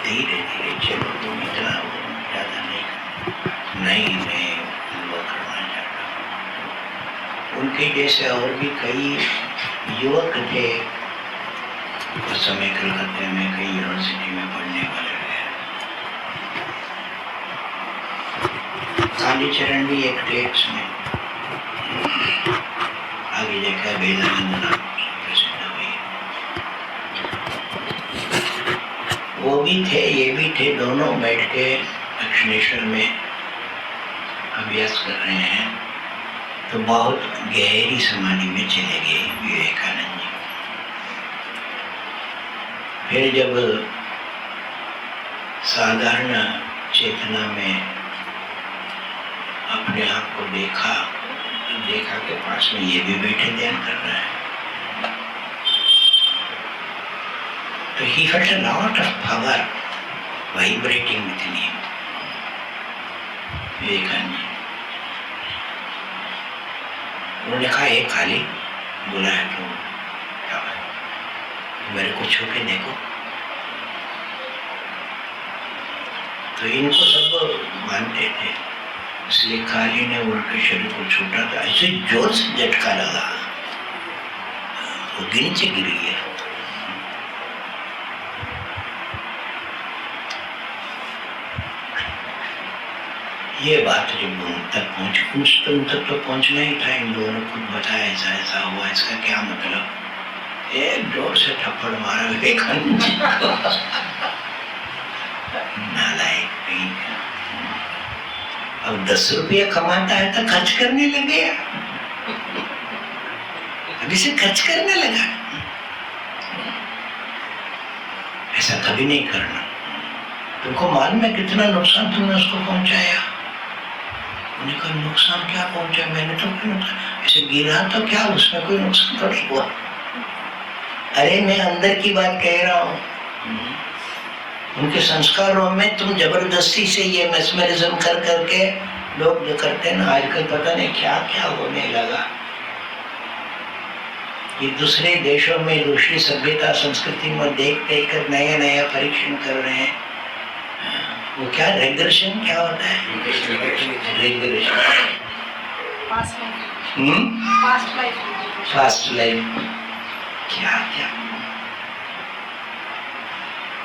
धीरे धीरे चलो, तुम इतना ज्यादा नहीं उनके जैसे और भी कई युवक थे उस समय कलकत्ते में कई यूनिवर्सिटी में पढ़ने वाले रहे। कालीचरण भी एक थे इसमें, आगे जाकर वेदानंद नाम प्रसिद्ध हुई। वो भी थे, ये भी थे, दोनों बैठ के दक्षिणेश्वर में अभ्यास कर रहे हैं। तो बहुत गहरी समाधि में चले गए विवेकानंद जी। फिर जब साधारण चेतना में अपने आप को देखा के पास में ये भी बैठे ध्यान कर रहा है, तो he felt a lot of power vibrating within him. Vivekananda ji उन्होंने कहा एक खाली बोला है तो क्या बात, मेरे को छू के देखो। तो इनको सब मानते थे, इसलिए काली ने उनके शरीर को छूटा था, ऐसे जोर से झटका लगा, वो नीचे गिर गया। ये बात जब उन तक पहुंची, उन तक तो पहुंचना ही था। इन लोगों ने खुद बताया ऐसा ऐसा हुआ, इसका क्या मतलब। एक जोर से थप्पड़ मारा विवेकानंद जी को। नालायक कहीं का। अब 10 रुपया कमाता है तो खर्च करने लग गया, अभी से खर्च करने लगा। ऐसा कभी नहीं करना। तुमको मालूम है कितना नुकसान तुमने उसको पहुंचाया। उन्हें कहा नुकसान क्या पहुंचा, मैंने तो कोई नुकसान, ऐसे गिरा तो क्या, उसमें कोई नुकसान थोड़ा हुआ। अरे मैं अंदर की बात कह रहा हूँ। उनके संस्कारों में तुम जबरदस्ती से ये मेस्मरिज्म कर करके लोग जो करते हैं ना आजकल, पता नहीं क्या क्या होने लगा। ये दूसरे देशों में ऋषि सभ्यता संस्कृति में देख देख कर नया नया परीक्षण कर रहे हैं। वो क्या रेग्रेशन क्या होता है? रेग्रेशन, फास्ट लाइफ, क्या क्या।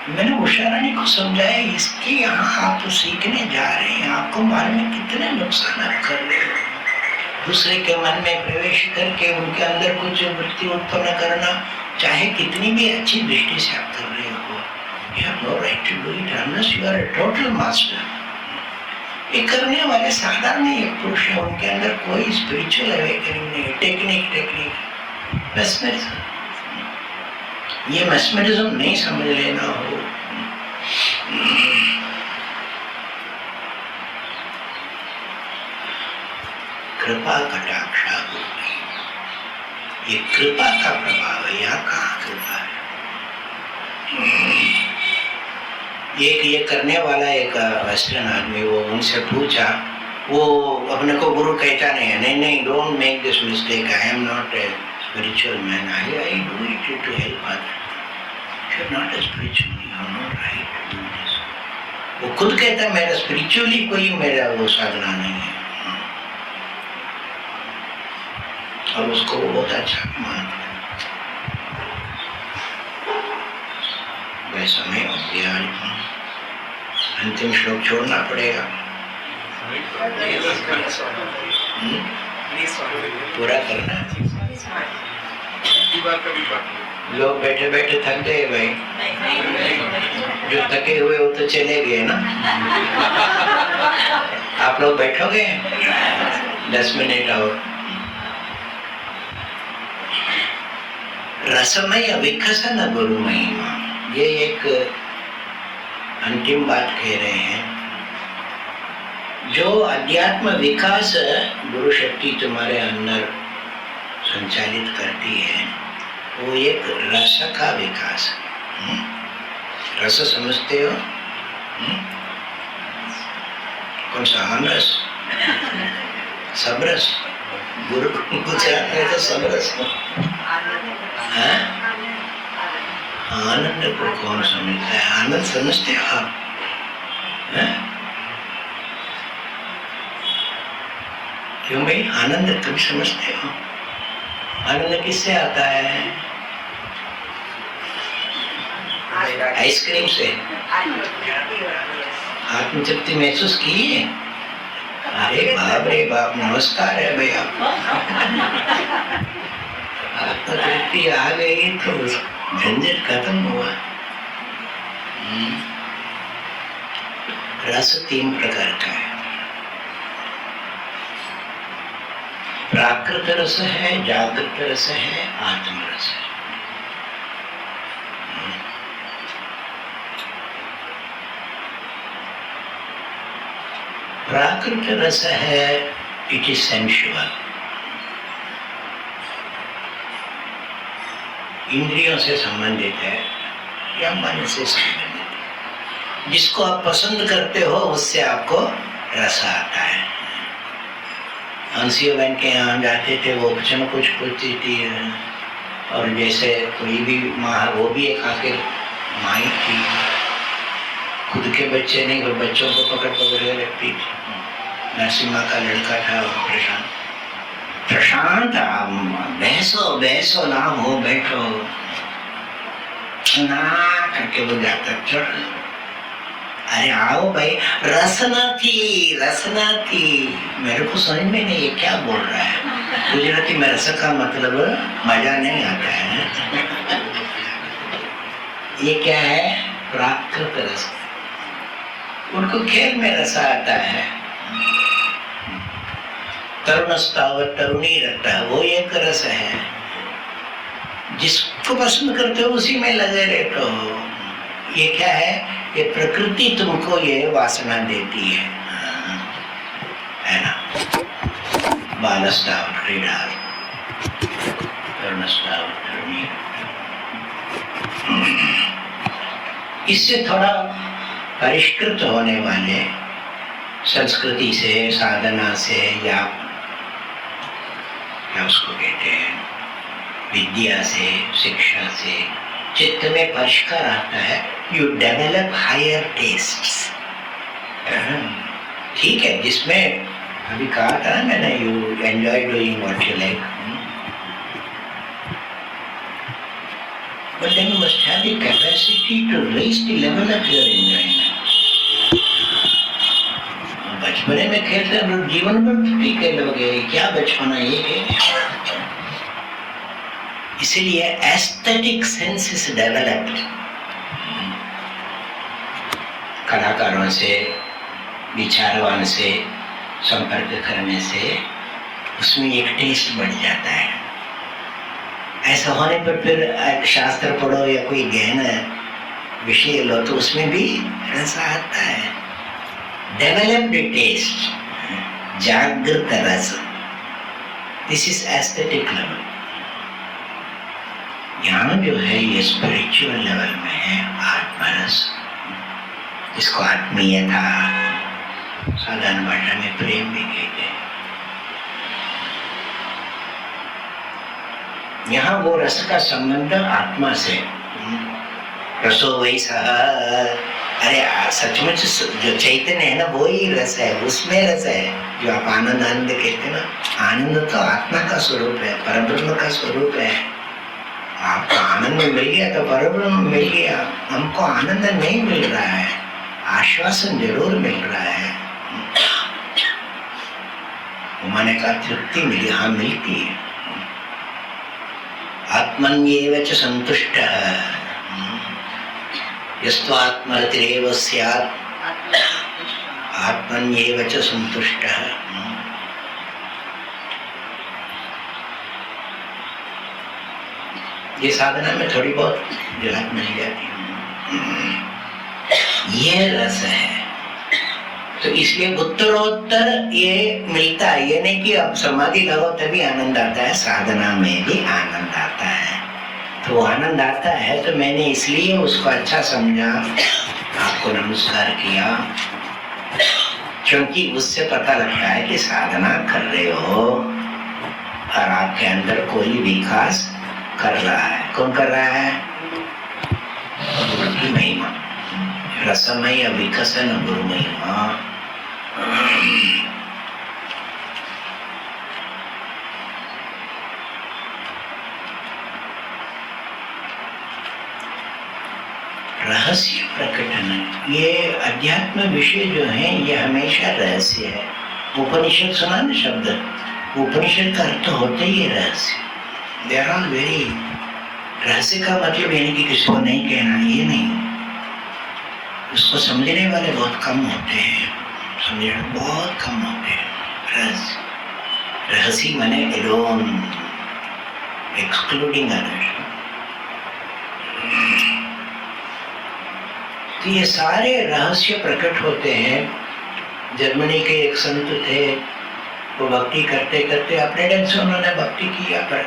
मैंने उषा रानी को समझाया, इसके यहाँ आप तो सीखने जा रहे हैं, आपको मालूम है कितने नुकसान आप कर रहे हो। दूसरे के मन में प्रवेश करके उनके अंदर कुछ वृत्ति उत्पन्न करना, चाहे कितनी भी अच्छी दृष्टि से आप कर रहे हो, you have no right to do it unless you are a total master. ये करने वाले साधारण एक पुरुष है, उनके अंदर कोई स्पिरिचुअल अवेकनिंग नहीं, टेक्निक मैस्मरिज्म। ये मैस्मरिज्म नहीं समझ लेना हो। कृपा कटाक्षा, ये कृपा का प्रभाव है। यहाँ कहाँ कृपा है? एक ये करने वाला एक वेस्टर्न आदमी, वो उनसे पूछा, वो अपने को गुरु कहता नहीं है, नहीं don't make this mistake, I am not a spiritual man, I do it to help other, you are not a spiritual, you are not right to do this. वो खुद कहता है मेरा स्पिरिचुअली कोई मेरा वो साधना नहीं है, और उसको वो बहुत अच्छा मानता है। वैसा नहीं हो गया, अंतिम श्लोक छोड़ना पड़ेगा, पूरा करना। लोग बैठे बैठे थक गए भाई, जो थके हुए वो तो चले गए ना। आप लोग बैठोगे 10 मिनट और। रसमय विकसन गुरु महिमा, ये एक अंतिम बात कह रहे हैं। जो अध्यात्म विकास गुरु शक्ति तुम्हारे अंदर संचालित करती है, वो एक रस का विकास है। रस समझते हो? कौन सा? आनरस, सबरस, गुरु गुजरात में तो सबरस। आनंद को कौन समझता है? आनंद समझते हो आप? क्यों भाई? आनंद तुम समझते हो? आनंद किससे आता है? आइसक्रीम से आत्मतृप्ति महसूस की? अरे बाप रे बाप, नमस्कार है भाई आपको। आत्मतृप्ति आ गई तो झंझट खत्म हुआ। रस 3 प्रकार का है। प्राकृत रस है, जागृत रस है, आत्म रस है। प्राकृत रस है, इट इज सेंशुअल, इंद्रियों से संबंधित है या मन से संबंधित है। जिसको आप पसंद करते हो उससे आपको रस आता है। हंसिया बहन के यहाँ जाते थे, वो कुछ न कुछ पूछती थी, और जैसे कोई भी माँ, वो भी एक आखिर माँ ही थी, खुद के बच्चे नहीं, वो बच्चों को पकड़ पकड़ रखती थी। नरसिम्हा का लड़का था प्रशांत, प्रशांत बैसो बैसो ना हो, बैठो ना करके वो जाता। अरे आओ भाई, रसना थी। मेरे को समझ में नहीं ये क्या बोल रहा है। गुजराती में रस का मतलब मजा नहीं आता है। ये क्या है? प्राकृत रस। उनको खेल में रस आता है। तरुणस्तावत तरुणी रहता है, वो एक रस है। जिसको पसंद करते हो उसी में लगे रहते हो। ये क्या है? ये प्रकृति तुमको ये वासना देती है ना? बालस्तावत क्रीड़ा, तरुणस्तावत तरुणी। इससे थोड़ा परिष्कृत होने वाले, संस्कृति से, साधना से, या क्या उसको कहते हैं, विद्या से, शिक्षा से चित्त में परिष्कार आता है। You develop higher tastes. ठीक है, जिसमें अभी कहा था मैंने, you enjoy doing what you like, but then you must have the capacity to raise the level of your enjoyment. बचपने में खेलते हैं, जीवन भर भी खेलोगे, क्या बचपना ये है। इसीलिए एस्थेटिक सेंस इज डेवलप्ड। कलाकारों से, विचारवान से संपर्क करने से उसमें एक टेस्ट बढ़ जाता है। ऐसा होने पर फिर शास्त्र पढ़ो या कोई गहन विषय लो तो उसमें भी रस आता है। डेवलप्ड टेस्ट, जागृत रस, दिस इज एस्थेटिक लेवल। यहाँ जो है ये स्पिरिचुअल लेवल में है आत्मरस, इसको आत्मीयता, साधारण भाषा में प्रेम भी कहते हैं। यहाँ वो रस का संबंध आत्मा से, रसो वैसा। अरे सचमुच जो चैतन्य है ना, वो ही रस है, उसमें रस है। जो आप आनंद आनंद कहते हैं ना, आनंद तो आत्मा का स्वरूप है, परब्रह्म का स्वरूप है। आपको आनंद मिल गया तो परब्रह्म मिल गया। हमको आनंद नहीं मिल रहा है, आश्वासन जरूर मिल रहा है। मैंने कहा तृप्ति मिली, हाँ मिलती है। आत्मन्येव च संतुष्टः यस्त्वात्मरतिरेव स्यात् आत्मन्येव च संतुष्टः। ये साधना में थोड़ी बहुत झलक मिल जाती है। ये रस है, तो इसलिए उत्तरोत्तर ये मिलता है। ये नहीं कि अब समाधि लगाओ तभी आनंद आता है, साधना में भी आनंद आता है। तो आनंद आता है तो मैंने इसलिए उसको अच्छा समझा, आपको नमस्कार किया, क्योंकि उससे पता लगता है कि साधना कर रहे हो और आपके अंदर कोई विकास कर रहा है। कौन कर रहा है? गुरु की महिमा, रसमय विकसन गुरु महिमा। रहस्य प्रकटन, ये अध्यात्म विषय जो है ये हमेशा रहस्य है। उपनिषद सुना ना शब्द, उपनिषद का अर्थ होता ही है रहस्य। दे आर ऑल वेरी, रहस्य का मतलब यानी कि किसी को नहीं कहना, ये नहीं। उसको समझने वाले बहुत कम होते हैं, समझने बहुत कम होते हैं। रहस्य, रहस्य माने एलोन, एक्सक्लूडिंग अदर्स। तो ये सारे रहस्य प्रकट होते हैं। जर्मनी के एक संत थे, वो भक्ति करते करते अपने ढंग से उन्होंने भक्ति किया, पर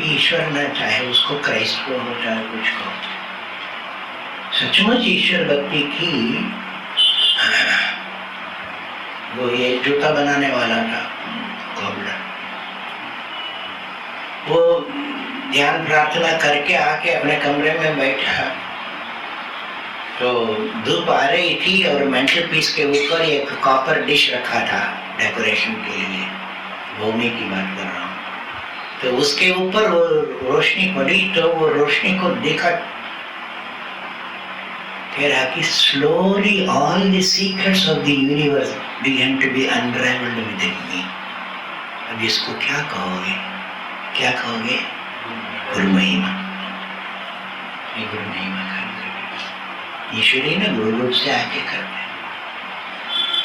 ईश्वर न चाहे उसको क्राइस्ट को हो चाहे कुछ को, सचमुच ईश्वर भक्ति की। वो ये जूता बनाने वाला था कोबला, वो ध्यान प्रार्थना करके आके अपने कमरे में बैठा, तो धूप आ रही थी और मेंटल पीस के ऊपर एक कॉपर डिश रखा था डेकोरेशन के लिए, भूमि की बात कर रहा हूँ। तो उसके ऊपर वो रोशनी पड़ी, तो वो रोशनी को देखा, कह रहा कि slowly all the secrets of the universe began to be unraveled within me। अब इसको क्या कहोगे, क्या कहोगे? गुरु महिमा। ये गुरु महिमा कर, ईश्वरी ने गुरु रूप से आके कर।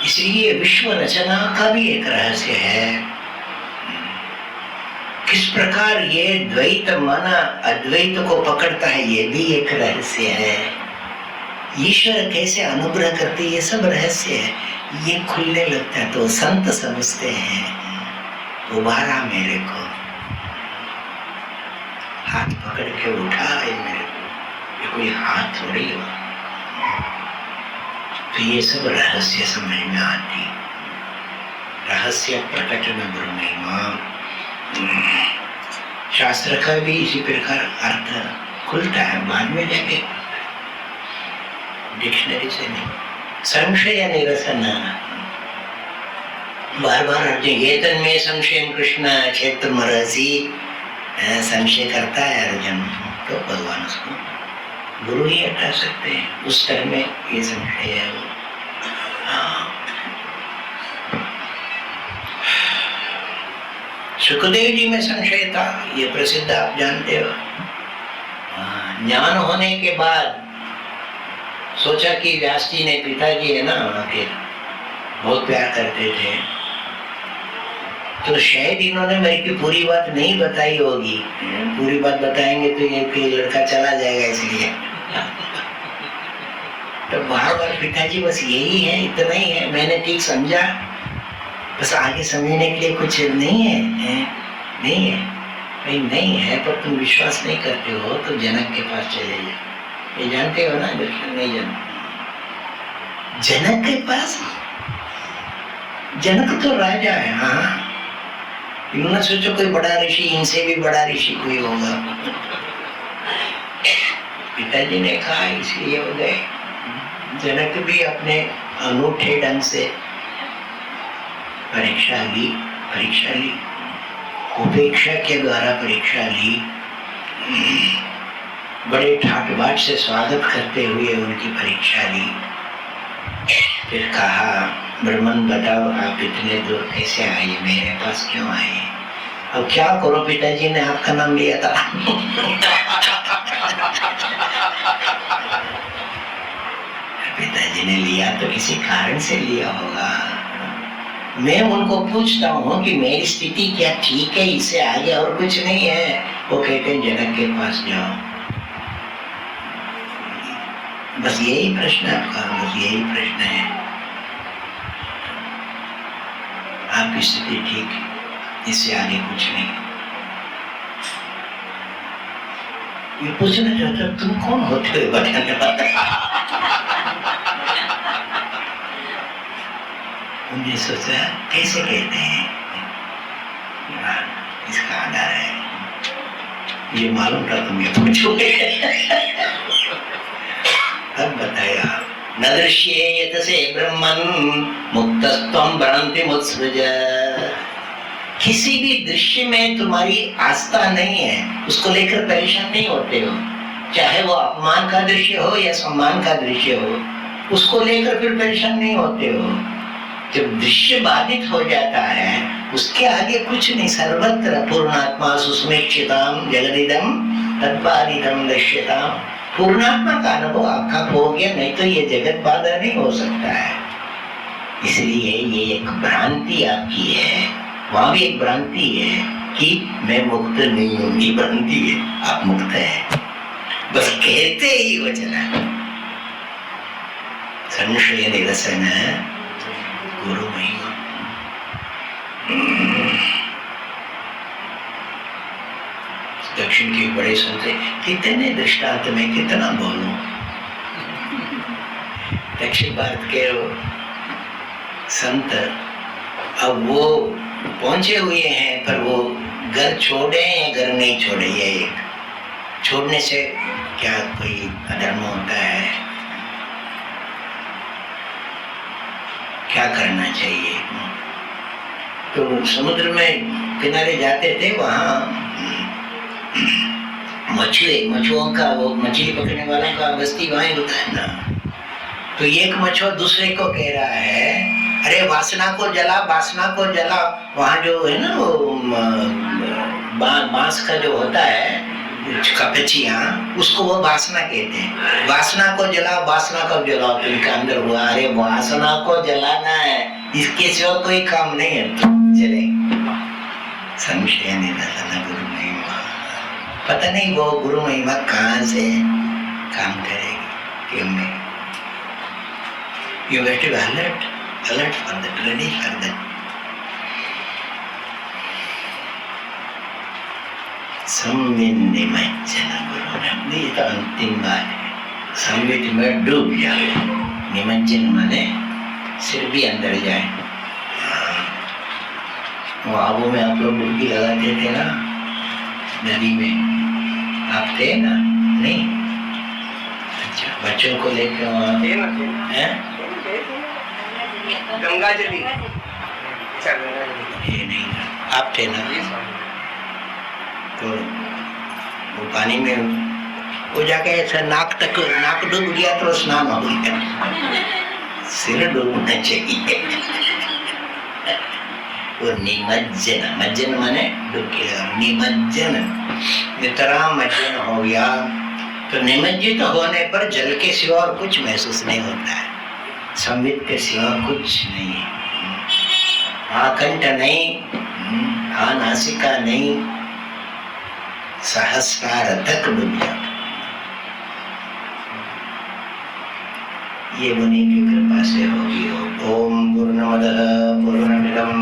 इसलिए विश्व रचना का भी एक रहस्य है। किस प्रकार ये द्वैत मन अद्वैत को पकड़ता है, ये भी एक रहस्य है। ईश्वर कैसे अनुग्रह करते, ये सब रहस्य है। ये खुलने लगता है तो संत समझते हैं, उबारा मेरे को, हाथ पकड़ के उठा है मेरे को, ये कोई हाथ थोड़ी हो। तो ये सब रहस्य समझ में आती। रहस्य प्रकटन गुरु महिमा। शास्त्र का भी इसी प्रकार अर्थ खुलता है, बाद में जाके, डिक्शनरी से नहीं। संशय निरसन, बार बार अर्जुन ये तन्मे संशय कृष्ण क्षेत्र मरसी, संशय करता है अर्जुन, तो भगवान उसको गुरु ही हटा सकते हैं। उस तरह में ये संशय है वो। सुखदेव जी में संशय था, ये प्रसिद्ध आप जानते हो। ज्ञान होने के बाद सोचा कि व्यास जी ने, पिताजी है ना उनके, बहुत प्यार करते थे, तो शायद इन्होंने मेरी की पूरी बात नहीं बताई होगी। पूरी बात बताएंगे तो ये लड़का चला जाएगा, इसलिए तो बार बार पिताजी बस यही है, इतना ही है, मैंने ठीक समझा, बस आगे समझने के लिए कुछ नहीं है, नहीं है भाई, नहीं है, पर तुम विश्वास नहीं करते हो तो जनक के पास चले जाओ। ये जानते हो ना, दर्शन नहीं जानते। जनक के पास, जनक तो राजा है। हाँ, इन्होंने सोचो कोई बड़ा ऋषि, इनसे भी बड़ा ऋषि कोई होगा। पिताजी ने कहा, इसलिए हो गए। जनक भी अपने अनूठे ढंग से परीक्षा ली, उपेक्षा के द्वारा परीक्षा ली। बड़े ठाट बाट से स्वागत करते हुए उनकी परीक्षा ली। फिर कहा, ब्रह्मन बताओ आप इतने दूर कैसे आए, मेरे पास क्यों आए? अब क्या करो, पिताजी ने आपका नाम लिया था। पिताजी ने लिया तो किसी कारण से लिया होगा। मैं उनको पूछता हूँ कि मेरी स्थिति क्या ठीक है, इससे आगे और कुछ नहीं है। वो कहते हैं जनक के पास जाओ। बस यही प्रश्न आपका, बस यही प्रश्न है। आपकी स्थिति ठीक है, इससे आगे कुछ नहीं। ये पूछना चाहता तुम कौन होते हो बताने वाला? उन्हें सोचा कैसे कहते हैं, इसका आधार है, ये मालूम था तुम ये पूछोगे। तब बताया, न दृश्येत से ब्रह्मन मुक्तस्त्वं भ्रांति मुत्सृज। किसी भी दृश्य में तुम्हारी आस्था नहीं है, उसको लेकर परेशान नहीं होते हो, चाहे वो अपमान का दृश्य हो या सम्मान का दृश्य हो, उसको लेकर फिर परेशान नहीं होते हो। जब दृश्य बाधित हो जाता है उसके आगे कुछ नहीं, सर्वत्र पूर्णात्मा सुस्मिक्षिताम जगदिदम तद्बाधितम दृश्यताम। पूर्णात्मा का अनुभव आपका हो गया, नहीं तो ये जगत बाधा नहीं हो सकता है। इसलिए ये एक भ्रांति आपकी है, वहां भी एक भ्रांति है कि मैं मुक्त नहीं हूं, ये भ्रांति है, आप मुक्त है, बस कहते ही वो चला। संशय निरसन गुरु महिमा। दक्षिण के बड़े संत, कितने दृष्टांत में कितना बोलूं। दक्षिण भारत के संत अब वो पहुंचे हुए हैं, पर वो घर छोड़े या घर नहीं छोड़े, ये एक छोड़ने से क्या कोई अधर्म होता है? क्या करना चाहिए? तो समुद्र में किनारे जाते थे, वहां मछुओं का, वो मछली पकड़ने वालों का बस्ती वहीं होता है ना। तो एक मछुआ दूसरे को कह रहा है, अरे वासना को जला, वासना को जला। वहां जो है ना वो बांस का जो होता है कपचियां, उसको वो वासना कहते हैं। वासना को जला, वासना को जलाओ, तो इनका अंदर हुआ, अरे वासना को जलाना है, इसके सिवा कोई काम नहीं है, चले। संशय निरसन गुरु महिमा। पता नहीं वो गुरु महिमा कहाँ से काम करेगी, क्यों नहीं? You have to be alert for that, ready for that. संवित निमज्जन गुरु ने, ये तो अंतिम बात है। संवित में डूब जाए, निमज्जन माने सिर भी अंदर जाए। वो आबू में आप लोग डुबकी लगाते थे ना, नदी में, आप थे ना? नहीं? अच्छा, बच्चों को लेकर वहाँ हैं? गंगा जली, ये नहीं, आप थे ना? तो वो पानी में वो जाके ऐसा नाक डूब गया तो स्नान हो गया। सिर डूबना चाहिए। वो निमज्जन, मज्जन माने डुबकी लगा, निमज्जन, नितराम मज्जन हो गया। तो निमज्जित होने पर जल के सिवा और कुछ महसूस नहीं होता है, संवित के सिवा कुछ नहीं है। आकंठ नहीं, नासिका नहीं, सहस्रार तक डूब जाता। ये मुनि की कृपा से होगी। ओम पूर्णमदः पूर्णमिदं